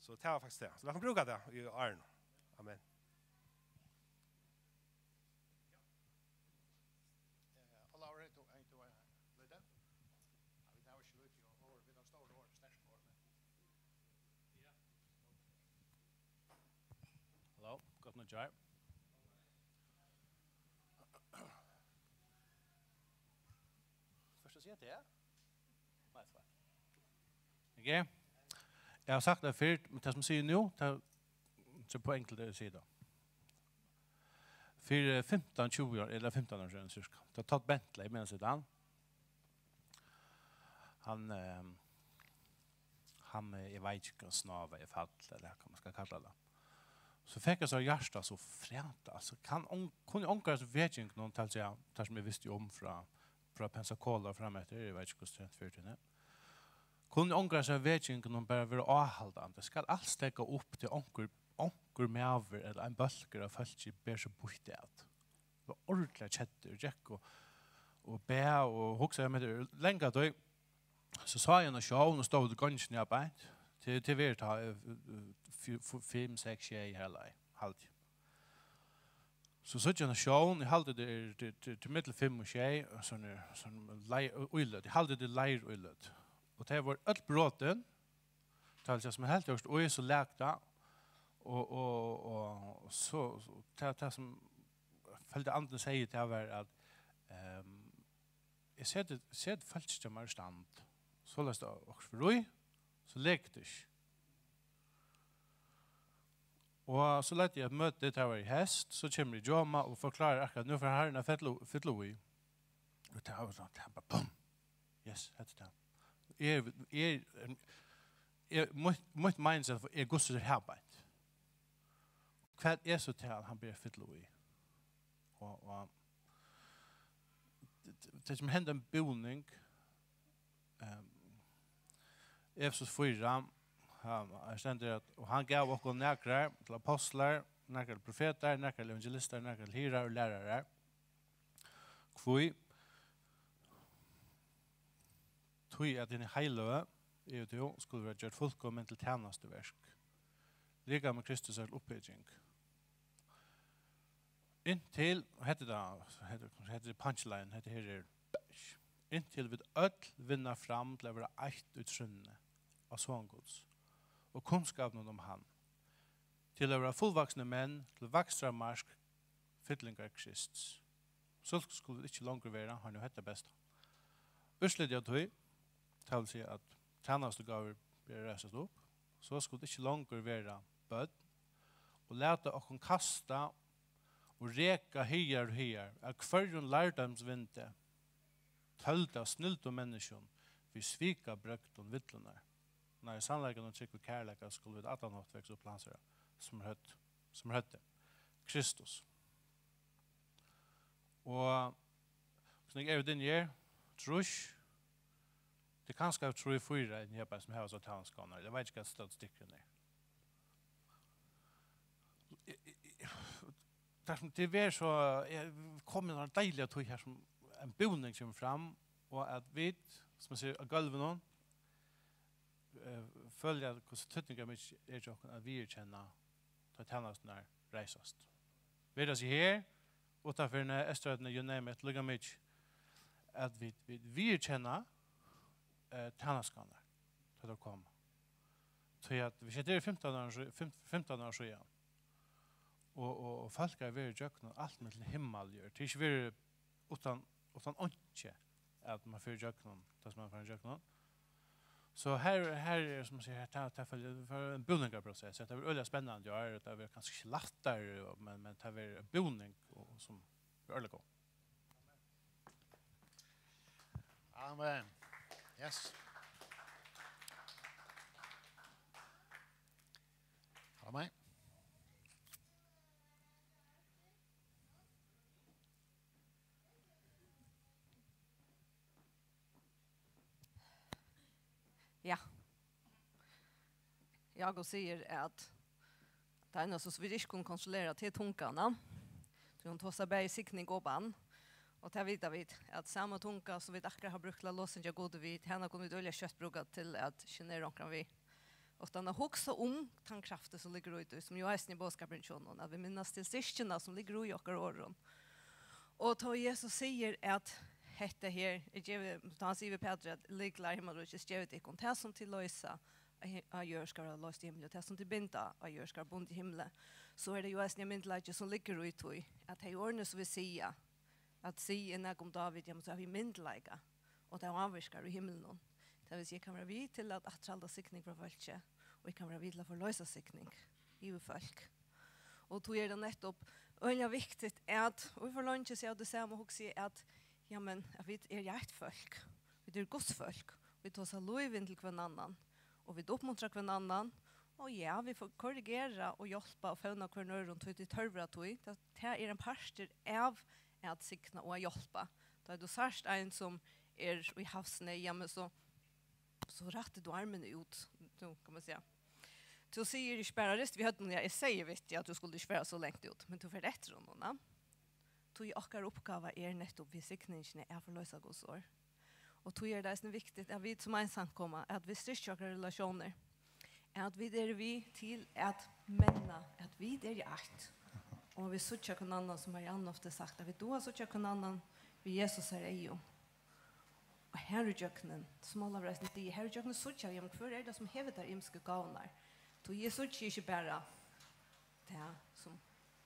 Så det var faktiskt det. Så låt oss bruka det i Arn. Amen. Hallo, godt nytt år. Først å si at det er? Nei, svar. Okay. Jeg har sagt det før, men det som sier nå, det er på enkelte sider. For 15-20 år, eller 15 år siden, cirka. Det har tatt Bentley med seg den. Han jeg vet ikke snave i fall, eller hva man skal kalle det. Så fikk jeg så hjärsta så fränt. Alltså, kunne ångre så vet jeg ikke noen til seg, det som jeg visste om fra Pensacola frem etter, jeg vet ikke hvordan det er 14. Kunne ångre så vet jeg ikke noen bare være avholdende. Det skal alt stekke opp til ångre medover, eller en bølger av folk som ber seg bort det. Det var ordentlig kjetter, Jack og bæ, og hoksa jeg med det. Lenge da, så sa jeg noe show, og stod det ganske arbeid. Til vi ta 5, 6, 6 hele halvtid. Så jeg noe show, jeg halte det til middel 5 og 6, sånn uillet. Jeg halte det leir-uillet. Og det var alt bråten, det som er helt høyst, og jeg så lærte, og så, det som følte andre sier, det var at jeg ser det følte ikke mer stand. Så leste jeg også for roi, så lekte jeg ikke. Og så lette jeg et møte det var i hest, så kommer jeg Joma og forklarer akkurat, nå for herren er fytlo i. Og det var sånn, det var bare bum. Yes, hette det. Mitt mindset er gusset er herbeid. Hva er så til han blir fytlo i? Og det som hände en boning. Efesos 4, han ständer att och han gav oss näkrar till apostlar, näkrar till profeter, näkrar till evangelister, näkrar till hyrar och lärare. Kvui tui at den heiløve er det skulle være gjort fullkommen til tjenesteverk. Liga med Kristus er oppbygging. Inntil, heter det punchline, heter her inntil vi øll vinner fram til å være eit utsynne av sångods og kunnskapen om han, til å være fullvaksne menn, til vakstra marsk, fytlingar Kristus. Så skulle det ikke langer være, han jo hette best. Urslit jeg tog, det vil si at tjenestegaver blir reist opp, så skulle det ikke langer være bød, og lete oss kasta og reka hyar og hyar, av hverjon lærdomsvinte, tølta snilt og menneskjon, vi svika brøkt og vittlunar. Når i sannleggen og trykk og kærleika skulle vi at han hatt vekst opp lansere, som høtte Kristus. Og så jeg er jo den gjør, trus, det kan skal tro i fyra en hjemme som har så talskaner. Jeg vet ikke hva støtt stikker ned. Det er så, jeg kom med noen deilige tog her som en boning kommer fram, og at vi, som jeg sier, av gulven følger hvordan tøtninger mitt er jo at vi kjenner til tjenestene reisast. Vi er her, utenfor Estrødene, you name it, lukket mitt, at vi kjenner tjenestene til å komme. Så at vi sitter 15 år siden, og folk er ved jøkken alt med til himmel gjør. Det er ikke ved utan åndsje at man får jøkken, det som man får jøkken. Så her er som man sier, det er en boningarprosess. Det er veldig spennende, det er kanskje ikke lettere, men det er en boning som er veldig god. Amen. Yes. Amen. Ja. Jag säger att det är något som vi inte kan kontrollera till tunkarna. Så hon tar sig bara i siktning och ban. Och det vet vi att samma tunka som vi akkurat har brukt att låsa inte god vid, henne kommer vi dölja köttbruka till att genera omkring vi. Och den har också den kraften som ligger ute, som jag är i bådskapen till att vi minnas till syskorna som ligger i åker åren. Och då Jesus säger att hette her, han sier ved Petra at liklar himmel og ikke skjevet ikon, det som til løysa av gjør skal være løst i himmelen, det som til binda av gjør skal være bund i himmelen, så er det jo en myndelager som ligger ut i, at det er ordene som vi sier, at sier nek om David, ja, så har vi myndelager, og det er avvirskar i himmelen. Det vil si, jeg kan være vid til at atralda sikning fra folket, og jeg kan være vid til å forløse sikning i folk. Og tog er det nettopp, og viktig at, og vi får lønne seg av det samme, og sier at ja, men vi er hjertfolk. Vi er godsfolk. Vi tar seg loven til hver annan. Og vi oppmuntrer hver annan. Og ja, vi får korrigere og hjelpe og følge hver nøyre til de tørre tog. Det er en parster av at sikne og hjelpe. Da er du sørst en som er i havsene hjemme, så retter du armene ut. Så kan man si. Du sier ikke bare rest. Vi hørte noe jeg sier vet at du skulle ikke være så lengt ut. Men du får etter noen. Tog okkar oppgave er nettopp vi sikningene er for løsa Guds år. Og tog er det så viktig at vi som ensamkommer, at vi styrker okkar relasjoner, at vi er vi til at menna, at vi er i alt. Og vi suttjer kun annan, som Marianne ofte sagt, at vi då har suttjer kun annan, vi Jesus er ei jo. Og her er jøkkenen, som alle har reisende i, her er jøkkenen suttjer, ja, men hver er det som hever der imske gavner? Tog er suttjer ikke bare det som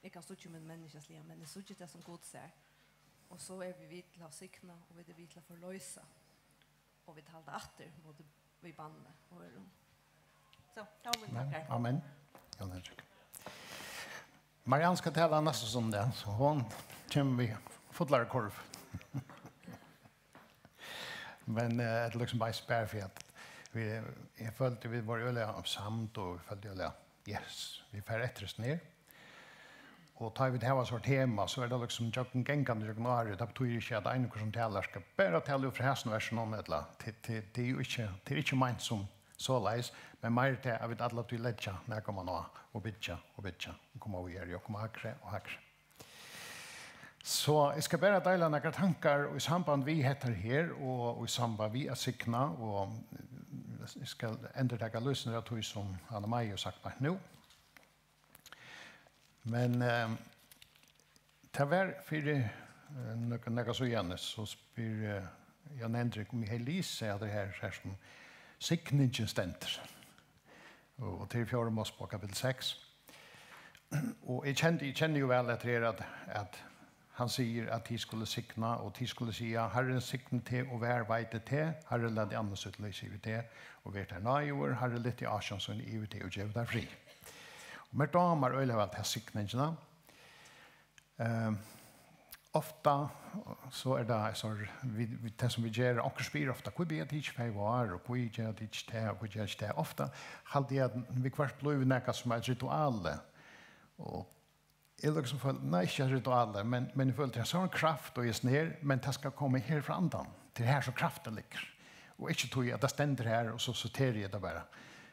jeg kan stå med menneskers liv, men jeg står ikke det som Gud ser. Og så er vi vidt til å sikne, og vi er vidt til å forløse. Og vi taler etter, og vi banner. Så, da vil vi takke. Amen. Jan Henrik. Marianne skal tale nesten som det, så hun kommer vi fotler korv. Men det er liksom bare spær for at jeg følte vi var øyelig samt, og vi følte øyelig, yes, vi får etter oss ned. Och tar vi det här som tema så är det liksom jag gängande jag när det betyder inte att en som talar ska bara tala för hästen versen om det det är ju inte mind som så läs men mer det jag vet alla till lägga när kommer nå och bitcha och komma och göra och komma och hackre. Så jag ska bara dela några tankar och i samband vi heter här och i samband vi är sikna och jag ska ändra det jag lyssnar till som Anna Maja har sagt nu. Men det var för några så gärna så spyr jag nämnde om jag läser det här som sikningen ständer. Och till 4 Mosebok kapitel 6. Och jag känner ju väl att han säger att de skulle sikna och de skulle säga Herren sikne till och vär vejte till, Herren lade annars utlösa i det och vet här najor, Herren lite i Asjansson i det och gjev där fri. Och med damer öjla väl till sikningarna. Ofta så är det så det som vi gör och spyr ofta hur blir det inte för var och hur gör det inte och hur gör det ofta hade jag vi kvart blivit näka som ett ritual och jag liksom för nej inte ritual men jag följde så en kraft och är ner men det ska komma här från andan till här så kraften ligger och inte tog jag att det ständer här och så sorterar jag det bara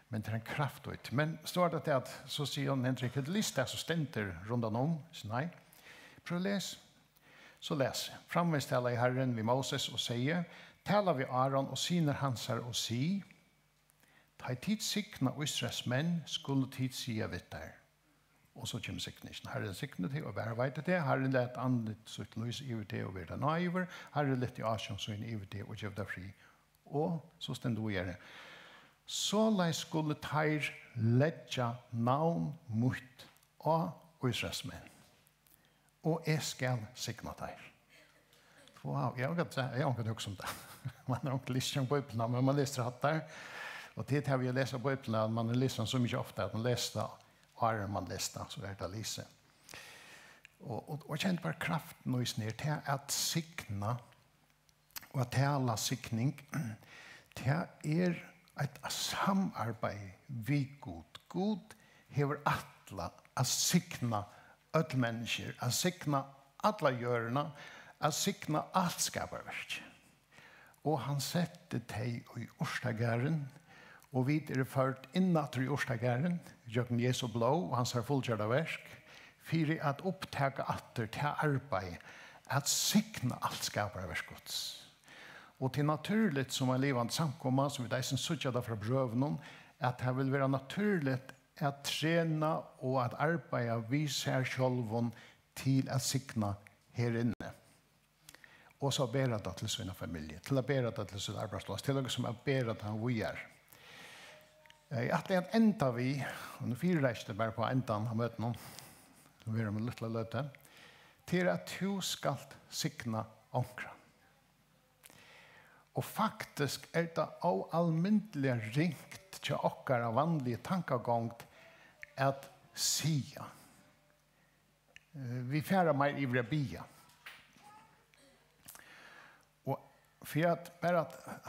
men det är en kraft ut men står det att så ser jag en trycket lista så ständer runt om så nej pröv läs. Så läs. Framvis talar i Herren vid Moses och säger, talar vi Aaron och syner hansar och si, ta tid sikna Israels män skulle tid sia vitt där. Och så kommer sikningen. Herren sikna till och vär veit det. Herren lät andet sutt lys i det og verda naiver. Herren lett i asjon så inn i det og gjevda fri. Og så stend du gjøre. Så lei skulle teir letja navn mot av Israels menn. Og jeg skal sikna teir. Wow, jeg har ikke hørt om det. Man har ikke lyst til Bibelen, men man leser hatt der. Og det har vi lest Bibelen, man har lyst så mye ofte at man leser det. Har man läst så är det Lise. Och kände bara kraften och ner till att sikna och att tala sikning. Det är ett samarbete vid Gud. Gud har alla att sikna alla människor, att sikna alla görna, att sikna allt skaparverk. Och han sätter dig i Årstagaren og vi ført innatter i Årstagaren, Jøkken Jesu blå, og hans har fullgjørda versk, for at opptaka atter til arbeid, at sikna alt skapare verskots. Og til naturligt som en levande samkomma, som vi deisen suttja da fra brøvnen, at det vil være naturligt at trena og at arbeida vi ser sjølvun til at sikna her inne. Og så bera det til sina familie, til å bera det til sin arbeidsplass, til å som er bera det han vi er. At det enda vi, og nå fyrreiste bare på endan av møtene, så vi er med litt løte, til at du skal sikna ankra. Og faktisk er det av almindelig ringt til okkara vanlige tankegång at sia. Vi færer mer i vrabia. For at bare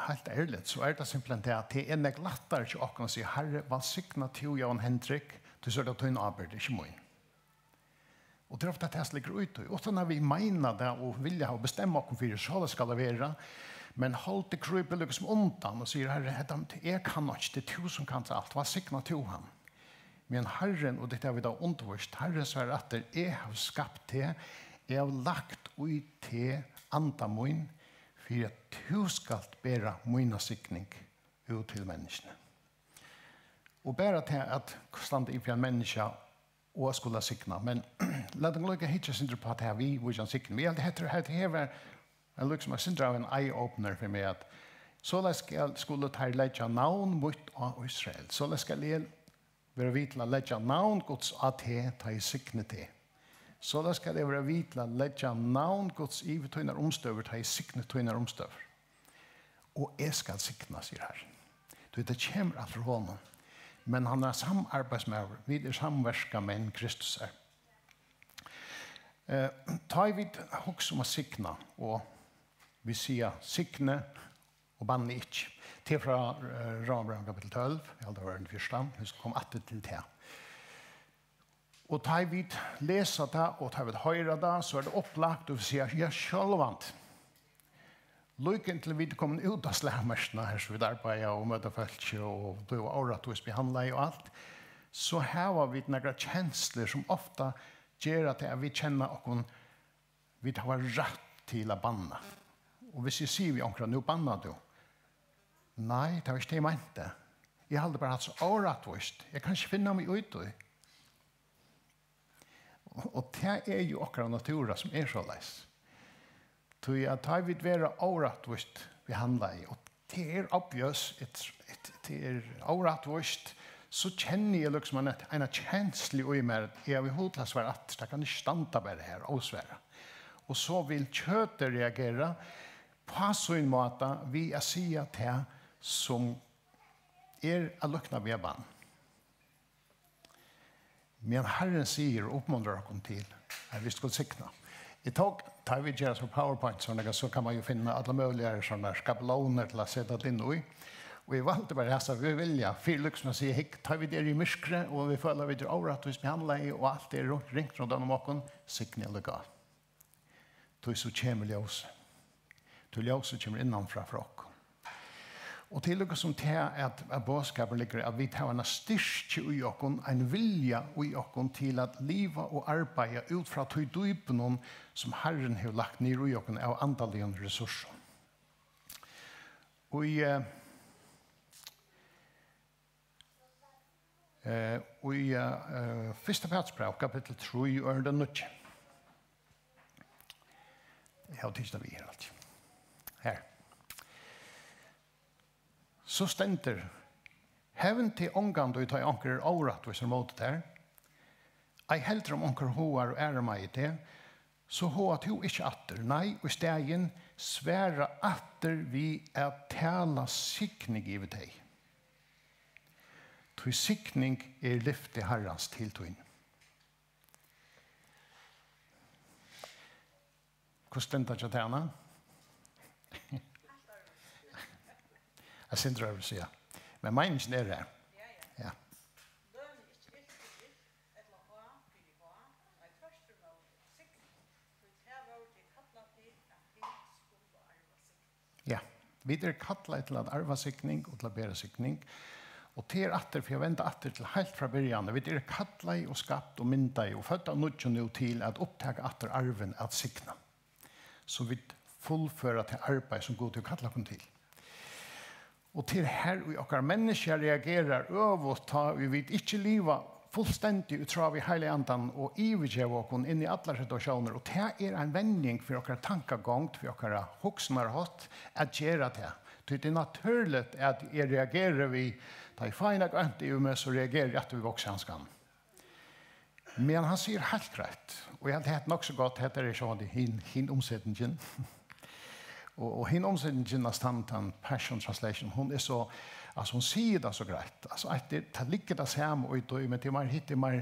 helt ærligt, så er det simpelthen det at det er nek lattere til åkken å si, Herre, hva sikna til Jan Hendrik, til så er det tøyne arbeid, ikke min. Og det er ofte at det ligger ut, og når vi mener det, og vilja ha bestemme åkken for det, så det skal det være, men hold det kryper liksom undan, og sier, Herre, jeg kan ikke, det er du som kan alt, hva sikna til han? Men Herren, og dette er vi da undervist, Herren svarer at jeg har skapt det, jeg har lagt ut til andamoen, for at du skal bære mine sikning ut til menneskene. Og bære til at stande innfor en menneske og skulle sikna. Men la den lukke hitje sindre på at her vi kan sikne. Men det her var en lukke som er sindre av en eye-opener for meg at så skulle ta leggja navn mot av Israel. Så skal jeg være vidt til å leggja navn gods at he ta i sikne til. Så da skal det være vitla leggja navn Guds i tøyner omstøver, ta i sikne tøyner omstøver. Og jeg skal sikna, sier Herren. Det kommer alt fra hånden. Men han er samarbeidsmøver, vi er samverska med en Kristus er. Ta i vidt hoks om å sikna, og vi sier sikne og banne ikke. Til fra Rambrand kapitel 12, jeg hadde vært den første, vi skal komme atter til det. Og tar vi lesa det, og tar vi høyre det, så det opplagt, og vi sier, ja, sjølvant. Lykken til vi kommer ut av slæmersene her, så vi arbeider og møter folk, og du er året hos behandler og alt, så har vi noen kjensler som ofta gjør at vi kjenner at vi har rett til å banne. Og hvis jeg sier vi omkring, nå banner du. Nei, det var ikke det jeg mente. Jeg hadde bare hatt så åretvist. Jeg kan ikke finne meg ut i. Og det er jo akkurat naturen som er så leis. Så jeg tar vi være åretvist vi handler i. Og det er obvious, det er åretvist, så kjenner jeg liksom en kjenslig i meg at jeg vil hodlas være at det kan ikke standa bare her og svære. Og så vil kjøtet reagere på sånn måte vi er sier til som å lukna ved barn. Men Herren sier og oppmuntrer oss til at vi skal sikna. I tog tar vi gjøre som PowerPoint, så kan man jo finne alle mulige sånne skabeloner til å sette det inn i. Og jeg valgte bare at vi vilja, for liksom å si, hikk, tar vi det i myskre, og vi føler vi det overratt hvis vi handler i, og alt det ringt rundt om åkken, sikne eller gal. Så kommer ljøse. Ljøse kommer innanfra fra åkken. Og til noe som til at bådskapen ligger at vi tar en styrke i åkken, en vilja i åkken til at livet og arbeide ut fra tøydypen som Herren har lagt ned i åkken av antallige ressurser. Og i første Petersbrev, kapittel 3, er det nødt. Jeg har tidsdag vi her alt. Her. Så stender heven til ångan du tar anker året hvis er mot det her. Jeg helter om anker hoar og ære meg i det, så hoa to ikke atter. Nei, og stegen svære atter vi er tala sikning i deg. Tog sikning er lyft i Herrens tiltøyn. Hvordan stender ikke tjena? Jeg synes det vil si. Men meningen er det. Ja. Ja, vi er kattlet til at arva sikning og til at bære sikning. Og til atter, for jeg venter atter til helt fra begynnelsen, vi er kattlet og skapt og myndet og født av nødt nå til at opptake atter arven at sikna. Så vi fullfører til arbeid som god til å kattle oss til. Og til her vi okkar mennesker reagerer over ta vi vil ikke liva fullstendig utra vi hele andan og ivergjeve oss inn i alle situasjoner. Og det er en vending for okkar tankegång, for okkar hoksnar hatt, at gjøre det. Det er naturlig at jeg reagerer vi, da jeg feina grønt i meg, så reagerer jeg etter vi vokser hans gang. Men han sier helt greit, og jeg hadde hatt nok så godt, heter det sånn, hin omsetningen. Og hin omsetningen av standen Passion Translation, hun er så, altså hun sier det så greit. Altså det ligger det samme ut, men det er mer hit, det er mer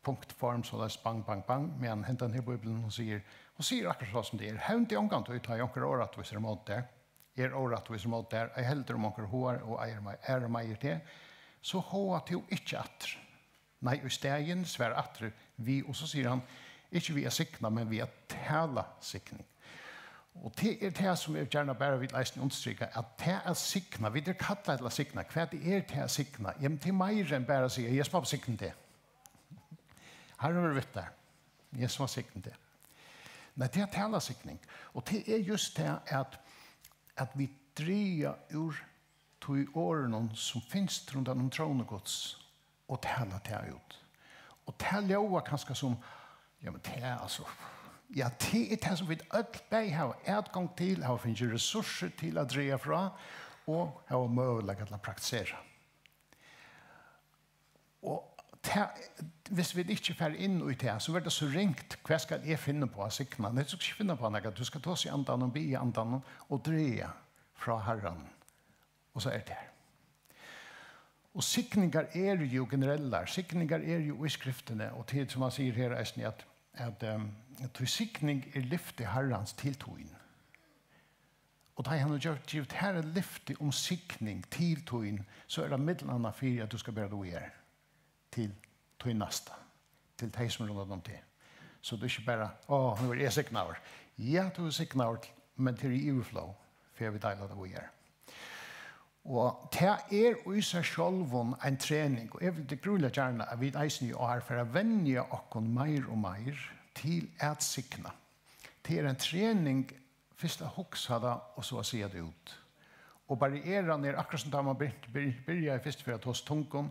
punktform, så det er bang, bang, bang. Men hentan her Bibelen, hun sier akkurat så som det er. Hevn til omgang til å ta i onker året hvis det er mot der. Året hvis det er mot der. Jeg helder om onker hår og ære meg til. Så hoa til ikke atter. Nei, i stegen svær atter vi, og så sier han, ikke vi er sikna, men vi er tala sikning. Og det er det som jeg gjerne bare vil leise understryke, at det er sikna, vi er kattlet til å sikna. Hva er det å sikna? Jamen, til mer enn bare å si, jeg skal sikne det. Her er vi vitt der. Jeg skal sikne det. Nei, det er tala sikning. Og det er just det at vi dreier ur to årene som finnes rundt om tronegods, og tala det ut. Og tala jo kanskje som, ja, men det er altså, ja, det er det som vi ødelig har adgang til, har finnet ressurser til å dreie fra, og har mulighet til å praktisere. Og hvis vi ikke får inn i det, så blir det så ringt, hva skal jeg finne på å sikne? Du skal ikke finne på noe, du skal ta seg andan og be andan og dreie fra Herren. Og så er det her. Og sikningar er jo generelle, sikningar er jo i skriftene, og til som man sier her at sikning er lyfte Herrens tiltøyen. Og da han har gjort her lyfte om sikning tiltøyen, så er det middelene for at du skal bære det å gjøre til tøyen neste. til de som rundt om til. Så det er ikke bare, nå er jeg signaver. Ja, du er signaver, men til i overflow, for jeg vil deile det vi gjør. Og det i seg selv en trening, og jeg vil det grulig gjerne at vi eisen jo er for å vende oss mer og mer til at signa. Det en trening, først å hukse det, og så å si det ut. Og barrierene akkurat som da man begynner i først for å ta oss tungen,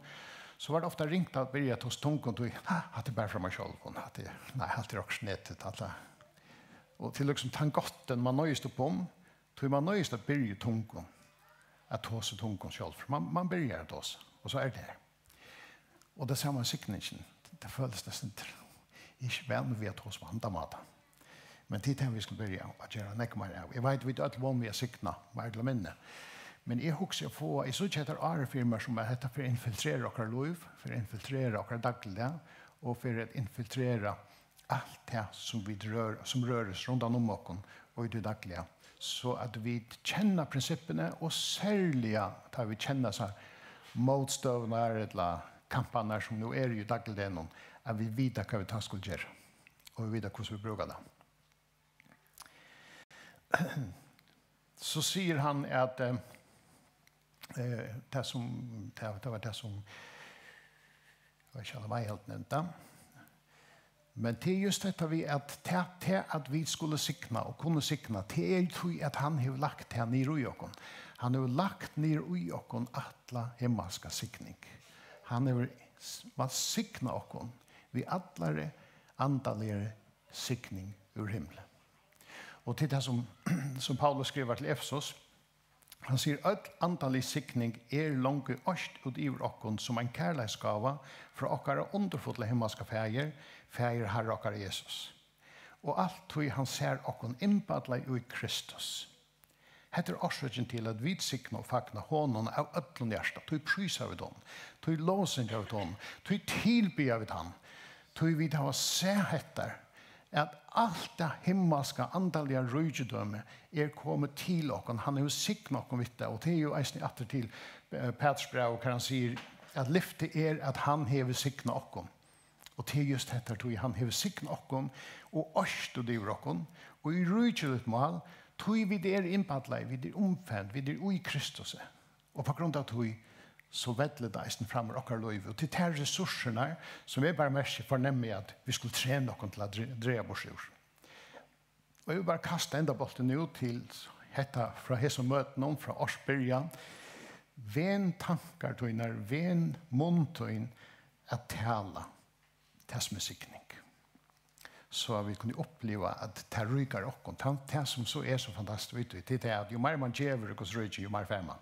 så var det ofte ringt at begynner ta oss tungen, og at det bare fra meg selv, nei, alt også nettet, og til liksom tangotten man nøyest opp om, tror man nøyest at begynner tungen, at ta oss tungen selv, for man begynner ta oss, og så det her. Og det samme signingen, det føles nesten ikke vel med vi ta oss på andre måter. Men det vi skal begynne å gjøre nekmer av. Jeg vet vi ikke alt om vi signa, mer til å minne. Men jeg husker på, jeg så ikke etter arefirmer som heter for å infiltrere okker liv, for å infiltrere okker daglige, og for å infiltrere alt det som som røres rundt om okken og i det daglige. Så at vi kjenner prinsippene, og særlig da vi kjenner seg motstøvende eller kampene som nå i daglige noen, at vi vet hva vi tar skulle gjøre, og vi vet hvordan vi bruker det. Så sier han at det var det som jeg vet ikke det var helt nevnt da. Men det just dette vi at vi skulle sikna og kunne sikna, det tror at han har lagt det ned i okken. Han har lagt ned i okken atle himmelska sikning. Han har sikna okken vi atlare andaligere sikning ur himmelen. Og til det som Paulus skriver til Efesos, han sier at andalig sikning langt øst ut i okken som en kærleiksgave fra okkara underfulle himmelska feir herre okkara Jesus. Og alt tog han ser okken innbadla i Kristus. Heter årsøkken til at vi sikna og fakna hånden av ødlund hjärsta, tog prysa av dem, tog låsen av dem, tog tilby av dem, tog vi da se etter at alt det himmelska andaliga rydgjødømme kommet til okken. Han jo sikna okken vidt det, og det jo eisning atter til Peters brev, hvor han sier at lyftet at han hever sikna okken. Og det just dette tog han hever sikna okken, og øst og diver okken, og i rydgjødødmål, tog vi det innpadlet, vi det omfend, vi det i Kristus. Og på grunn av tog, så vedle deisen fram okkar løyve. Og til de ressursene som bare mest fornemmer at vi skulle trene noen til å dreie bort ur. Og jeg vil bare kaste enda bolten ut til hetta fra hese møtene, fra årsbyrjan. Ven tankar tøyner, ven munntøyn at tala til som sikning. Så vi kunne oppleve at det ryker okken. Det som så så fantastisk, det at jo mer man gjever hos ryker, jo mer fer man.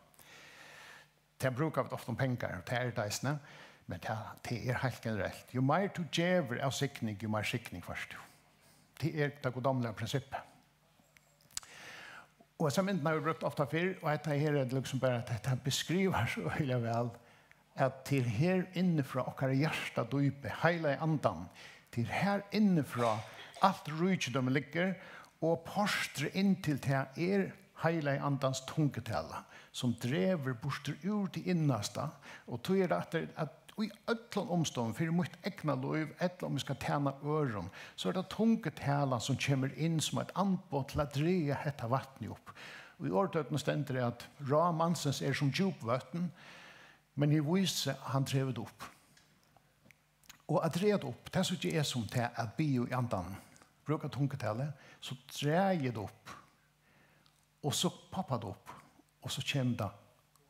Det brukar vi ofta pengar, det deisne, men det helt generellt. Jo mer du gjever av sikning, jo mer sikning først. Det det goddomlige prinsippet. Og som mynden har vi brukt ofta før, og dette her liksom bare at dette beskriver så veldig vel, at til her innifra okkar hjärsta dype, heila i andan, til her innifra alt rydgjødom ligger, og postre inntil det heila i andans tungetala, som drever borster ur til innasta, og tog det at i öllon omstånd, for mot egna lov, eller om vi skal tjene øren, så det tungetala som kommer inn som et anbåt til å dreie dette vattnet opp. Og i årdøtten stender det at ramansens som djupvatten, men i vise han drev det opp. Og at dreie det opp, det så ikke som til at bio i andan, bruker tungetale, så dreier det opp, og så poppar det opp, og så kommer det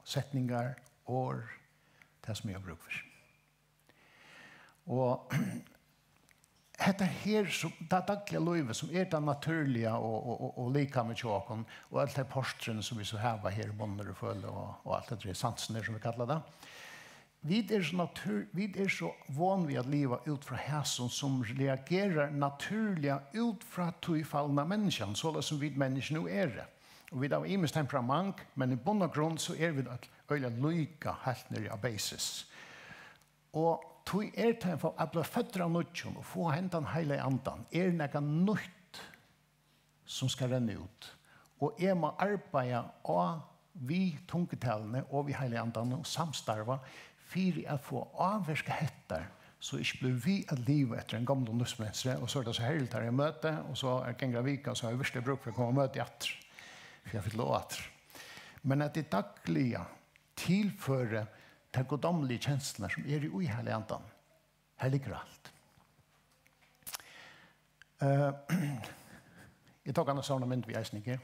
setningar, år, det som jeg har brukt for. Og dette her, det daglige livet som det naturlige og lika med tjåken, og alt det porstrene som vi så har her, måneder og følge, og alt det sansene som vi kallar det, vi så van vid att leva ut fra hæsen som reagerar naturliga ut fra tøyfallna människan, så som vi människor nu det. Og vi har imens temperament, men i bunn og grunn så vi at øyla lyka helt nere av basis. Og tog til for at bli født av nødjon og få hentan heile andan, nekka nødt som skal renne ut. Og må arbeida av vi tungetallene og vi heile andan og samstarva for å få avverska hettar så ikke blir vi at livet etter en gammel livsmønstre, og så det så herlig der jeg møte, og så gengra vika, og så har jeg virkelig bruk for å komme og møte etter, for jeg fikk lov etter. Men at det dagliga tilføre til godomlige kjensler som i uihelig andan. Her ligger alt. Jeg tok an og sånne mynd vi eisen ikke.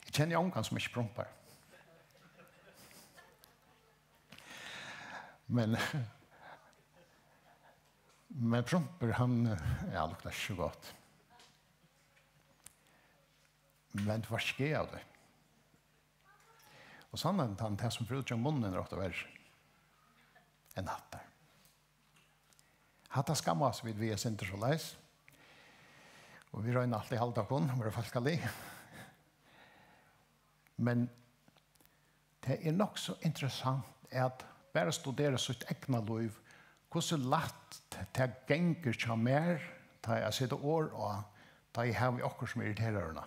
Jeg kjenner ångan som ikke prompar. Men promper han, ja, lukter ikke så godt. Men det var skje av det. Og sånn at han som får ut av munnen er ofte verre enn hattar. Hattar skammer oss vid vi er sinter så leis. Og vi røyner alltid halvdagen, hvor det falsk allig. Men det er nok så interessant at bare studere sitt egna liv, hvordan lett det ganger til mer, da jeg sitter år og da jeg har vi akkurat som irriterer henne.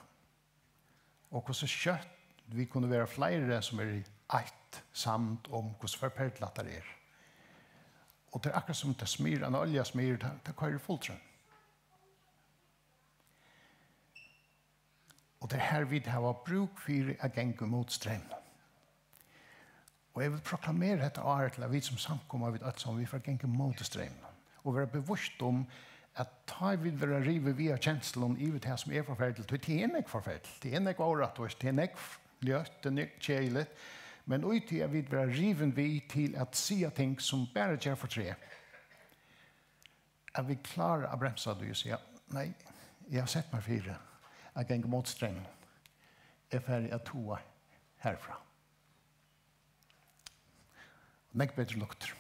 Og hvordan kjøtt vi kunne være flere som i ett samt om hvordan forpertlet det er. Og det er akkurat som det smyr, en olje smyr, det kører fullt. Og det er her vi har bruk for å genge mot strømmen. Og jeg vil proklamere dette året til at vi som samkommer vid at som vi får genge mot strømmen. Og være bevisst om at ta vi vil rive via kjenslen i det som er forferdelig. Det er ikke forferdelig. Det er ikke året, det er ikke løtt, det er ikke kjeilig. Men ut i at vi vil rive vi til at si ting som bare gjør for tre. At vi klarer å bremse det og si, nei, jeg har sett meg fire. Jeg genge mot strømmen. Jeg er ferdig å toa herfra. Nek bedre lukter.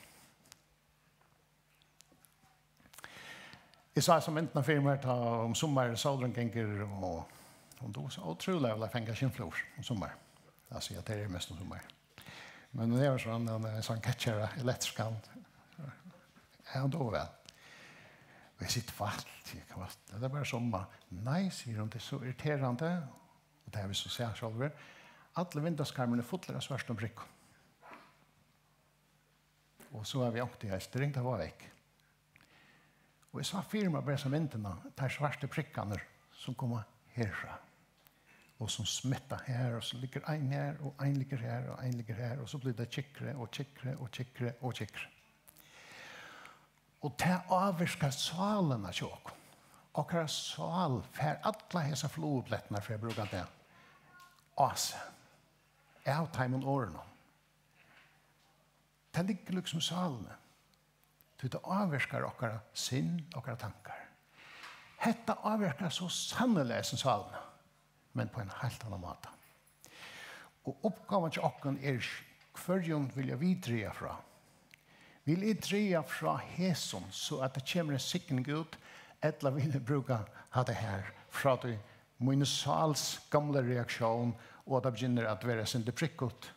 Jeg sa som enten firmer om sommer, solen ganger, og då så otroligt väl fänga sin flor om sommar. Alltså jag det är mest om sommar. Men det är sån en sån catcher elektrisk. Ja, då väl. Vi sitter fast, det är bara sommar. Nej, säger de, det är så irriterande. Och det har vi så säga själva. Alla vindarskarmarna är fulla av svart och brick. Och så har vi åkt i häst, det ringde var väck. Och jag sa firma bara som vinterna, de svarta prickarna som kommer härifrån. Och som smittar här, och så ligger en här, och en ligger här, och en ligger här. Och så blir det tjickre, och tjickre, och tjickre, och tjickre. Och det avvirkar salen av tjock. Och här sal, för alla dessa flodplättnar, för jag brukar det. Ase. Av timon åren. Det ligger liksom salen. Det avvirkar okkara sinn, okkara tankar. Hetta avvirkar så sannelig som salen, men på en helt annan måte. Og oppgaven til okken hverjon vil jeg vidreie fra. Vil jeg dreie fra hæson, så at det kommer en sikning ut, eller vil jeg bruke ha det her, fra det min sals gamle reaksjon, og det begynner at være sin prikkot,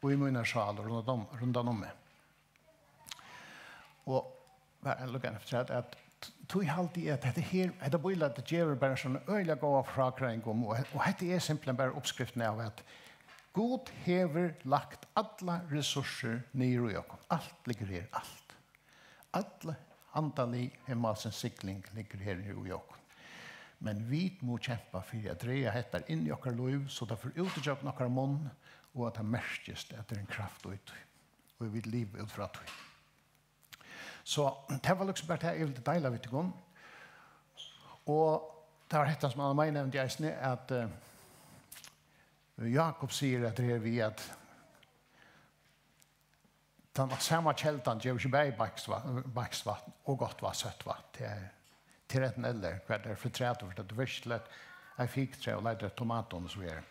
og i min sal rundt om meg. Og jeg lukker efter at tog alltid at dette her, dette bøyler det gjør bare sånn øyelig gå av frakring om, og dette er simpelthen bare oppskriften av at God hever lagt alle ressurser nere i oss. Alt ligger her, alt. Alle andalig himmelsens sikling ligger her nere i oss. Men vi må kjempe for å dreie dette inn i oss liv, så det får utgjøre noen munn, og at det merkes at det er en kraft ut, og vi vil liv ut fra det. Så det var liksom bare det jeg ville deile vidt i gang. Og det var dette som meg nevnte jeg snitt, at Jakob sier at det er vi at den samme kjeltan gjør ikke bare baksvatten og godt var søtt vatten. Til retten eller hva det er for træt og for det virkelig jeg fikk tre og leide tomaten og så videre.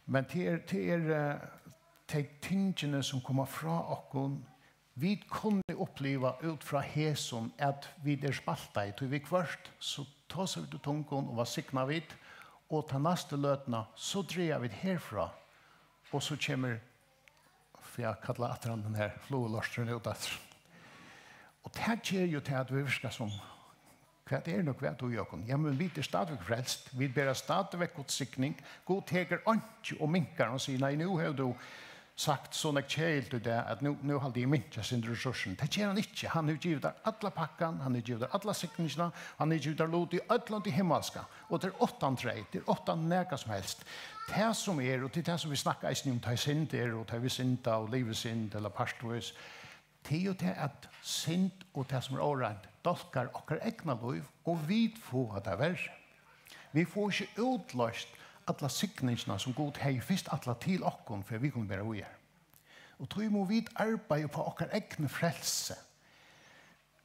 Men til tingene som kommer fra oss, vi kunne oppleve ut fra hæson at vi er spalta i. Til vi først, så tar vi til tungen og var sikna vidt, og til neste løtene, så dreier vi herfra, og så kommer, for jeg kallar at den her flolorsteren ut etter. Og det gjør jo til at vi virker som Hva er nok hva du gjør? Ja, men vi er stadigvæk frelst. Vi ber stadigvæk Guds sikning. God teker ikke og minkar og sier, nei, nå har du sagt sånn jeg kjel til det, at nå har de minket sin ressursen. Det gjør han ikke. Han har givet der alle pakken, han har givet der alle sikningene, han har givet der lot i ødland i himmelska. Og det 8 trei, det 8 nega som helst. Det som og det er det som vi snakker eisen om, det synd og det vi synda, og livet synd, eller parstvis, det er jo det at synd og det som årent, dolkar okkar egna liv, og vi får det verre. Vi får ikke utløst alla sikningene som God hei først alla til okkon, for vi kunne være uger. Og tog må vi arbeide på okkar egne frelse,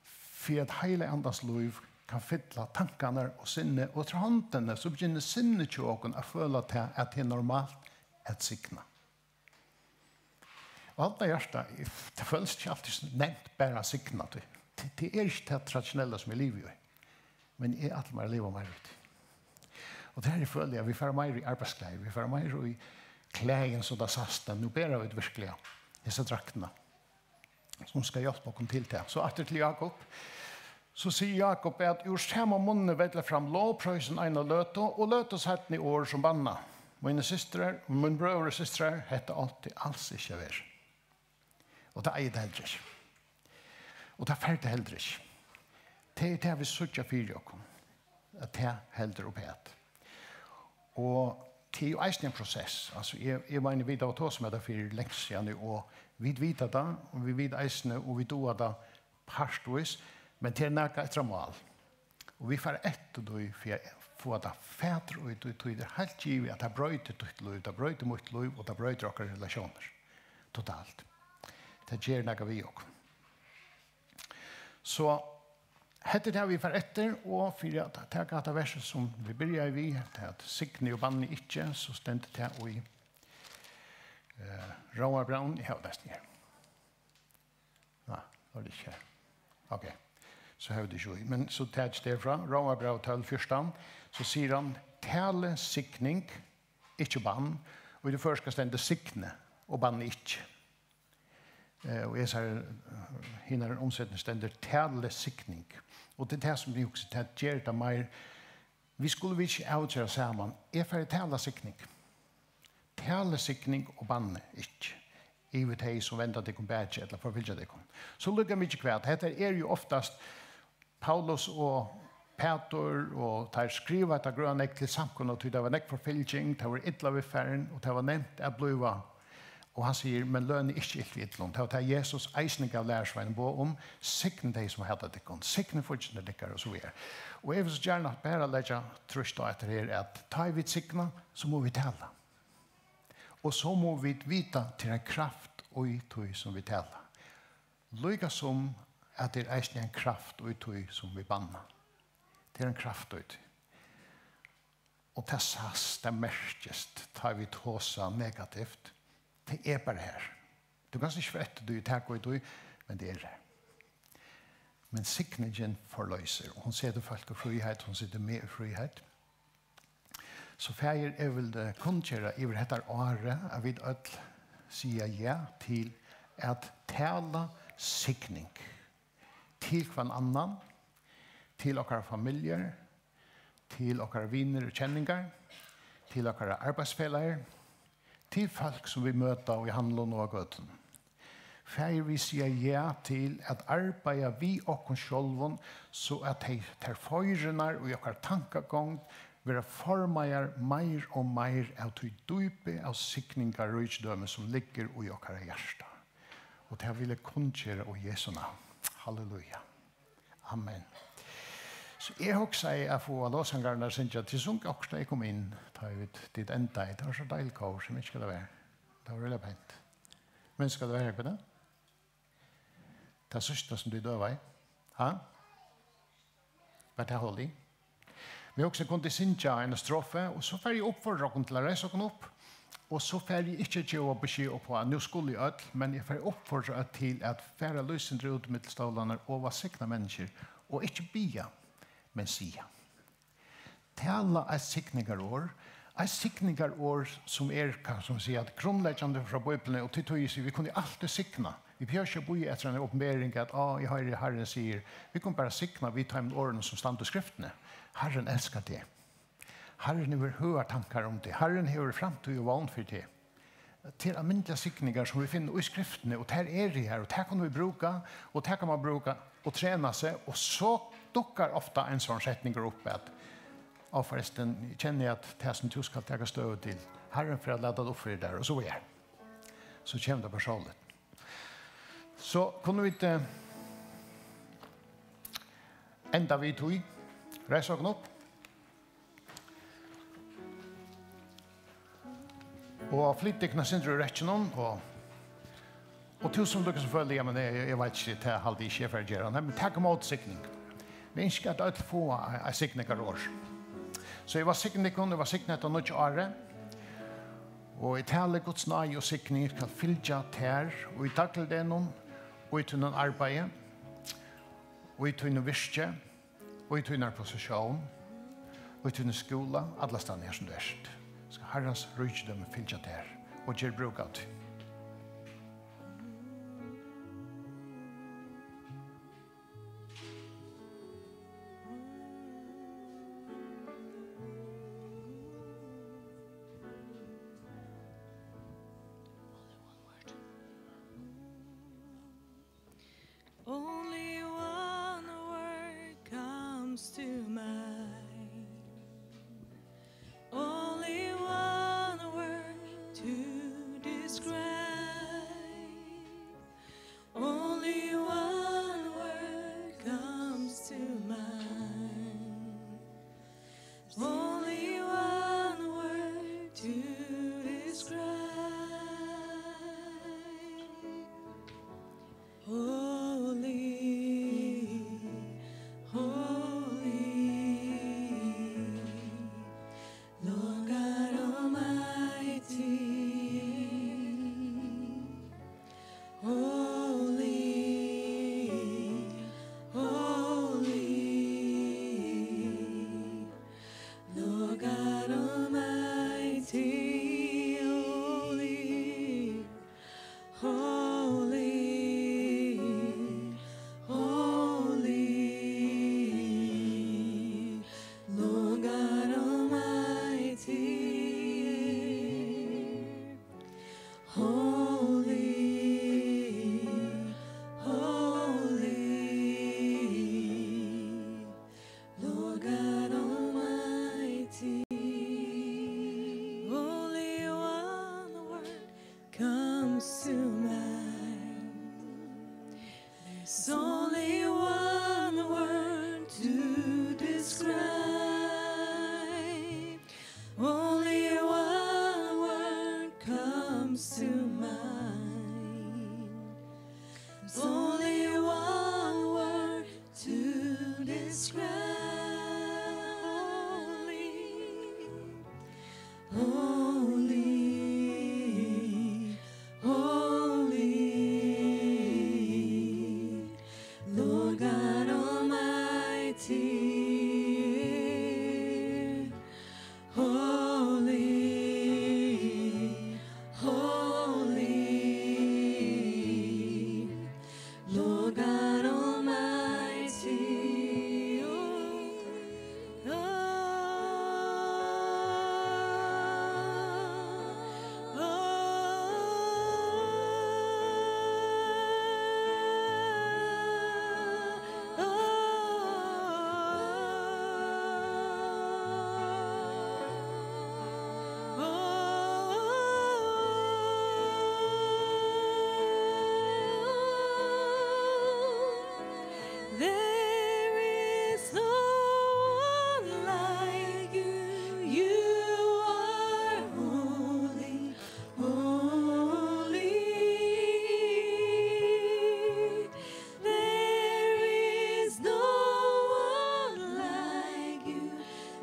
for at hele andas liv kan fylla tankene og sinne, og til håndene så begynner sinne til okkon å føle til at det er normalt at sikna. Og alt det hjärsta, det føles ikke alltid nevnt bare sikna. Det er ikke det tradisjonelle som er livet i, men er alt mer liv og mer ut. Og det her føler jeg, vi får mer i arbeidsklær, vi får mer i klægen som det sasta, nå ber vi det virkelig, disse draktene, som skal hjelpe oss til det. Så etter til Jakob, så sier Jakob at ur samme munne vedler fram lovprøysen en av løte, og løte setten i år som banna. Mine systrar, min brødre og systrar, hette alltid alls ikke ver. Og det er det heller ikke. Og det er ferdig heller ikke. Det er det vi sørger for dere, at det er heller opp het. Og det er jo eisen en prosess. Altså, jeg mener vi da tog som er det for lengst siden, og vi vet det, og vi vet eisen, og vi doer det parstvis, men det er nægget etter mål. Og vi får etter det, for jeg får det fædre, og det er helt givet at det brøyter ditt liv, det brøyter mitt liv, og det brøyter dere relasjoner. Totalt. Det gjør nægget vi også. Så hette det vi får etter, og for at det er gata verset som vi begynner vi, til at sikne og banne ikke, så stendte det i Romarbraun i Havdesten her. Nei, det var det ikke her. Ok, så har vi det ikke. Men så tatt det fra, Romarbraun 12:14, så sier han, tale sikning, ikke bann, og i det første skal stende sikne og banne ikke. Og jeg sier, hinner omsetning stender tale sikning. Og det er det som vi også gjør det mer. Vi skulle ikke avgjøre sammen. Jeg får tale sikning. Tale sikning og banne ikke. I vet hei som venter deg om badge eller forvilger deg om. Så lukker vi ikke kvart. Dette er jo oftast Paulus og Peter og tar skriva etter grønnek til samkunnet. Det var nekk forfylging, det var ytla ved færen, og det var nevnt at bliva. Og han sier, men løn er ikke ytla ytlån. Det var Jesus eisning av lærersveien på om sikne de som hadde dikken, sikne fortjene dikker og så videre. Og jeg vil så gjerne bare legge trøst etter her at ta vi sikna, så må vi tale. Og så må vi vite til en kraft og i tog som vi taler. Lyga som at det er eisning en kraft og i tog som vi banner. Det er en kraft og i tog. Og det sas, det merkest, tar vi tåsa negativt. Det er bare her. Du kan ikke forrette du takk og du, men det er her. Men sikningen forløser. Hun setter folk i frihet, hun sitter med i frihet. Så feir er vel det kunnkjøre i dette året, at vi sier ja til at tale sikning til hver annan, til okkar familier, til okkar viner og kjenninger, til okkar arbeidsfeller, til folk som vi møter i handelen og gøten. Feir vi sier ja til at arbeida vi okkar sjolven, så at de tar føyrene og okkar tankegång være formeier mer og mer av tog dype av sikningar og rydstømme som ligger i okkar hjärsta. Og det vil jeg kunnkjøre i Jesu navn. Halleluja. Amen. Så jeg har også sagt at få låsangarna synes jeg til sunk også da jeg kom inn, da jeg vet dit enda. Det var så deilig kår som ikke skal det være. Det var veldig pent. Men skal det være på det? Det er sørste som du døver i. Ha? Hva er det hold i? Vi har også kunnet synge en strofe, og så får jeg oppfordre dere til å reise dere opp. Og så får jeg ikke gjøre beskjed opp på at nå skulle jeg øde, men jeg får oppfordre dere til at færre løsende ut med stålene og være sikne mennesker, og ikke bia, men sia. Tala er sikningarår, som er, som sier, at grunnleggende fra Bibelen, og til tog vi kunne alltid sikna, Vi behöver inte bo efter en uppenbering att jag har Herren säger. Vi kan bara sikna vid de åren som stannar i skriftene. Herren älskar det. Herren har höga tankar om det. Herren har framtid och van för det. Till alminliga sikningar som vi finner i skriftene, och här är det här, och här kan vi bruka, och här kan man bruka och träna sig, och så duckar ofta en sån sättning upp att och förresten känner jag att det som du ska ta stöd till Herren för att ladda upp för det där, och så är så kommer det personligt. Så kunde vi inte ända vid tog resa oss upp og flyttekna sindru rettjenon og tusen dukker selvfølgelig, men jeg vet ikke til halvdig kjefer gjerne, men takk mot sikning. Vi ønsker at alle få en sikninger år. Så jeg var sikningen, jeg var siknet av nødt året, og i tale Guds nøy og sikning skal fylja ter, og i takk til den, og i tunnen arbeid, og i tunnen virke, og i tunnen posisjon, og i tunnen skola, alle steder her som du er. Skal Herrens rydgjødom fylja ter, og gjør bruk av det. Only one word comes to mind. Only one word to describe. Only one word comes to mind. Only one word to describe. Holy, holy, Lord God Almighty. Holy, holy, Lord God Almighty. Holy, holy. Holy, Lord God Almighty. Holy, holy, Lord God Almighty. Only one word comes to mind. There's only one word to describe. Only one word comes to mind. There's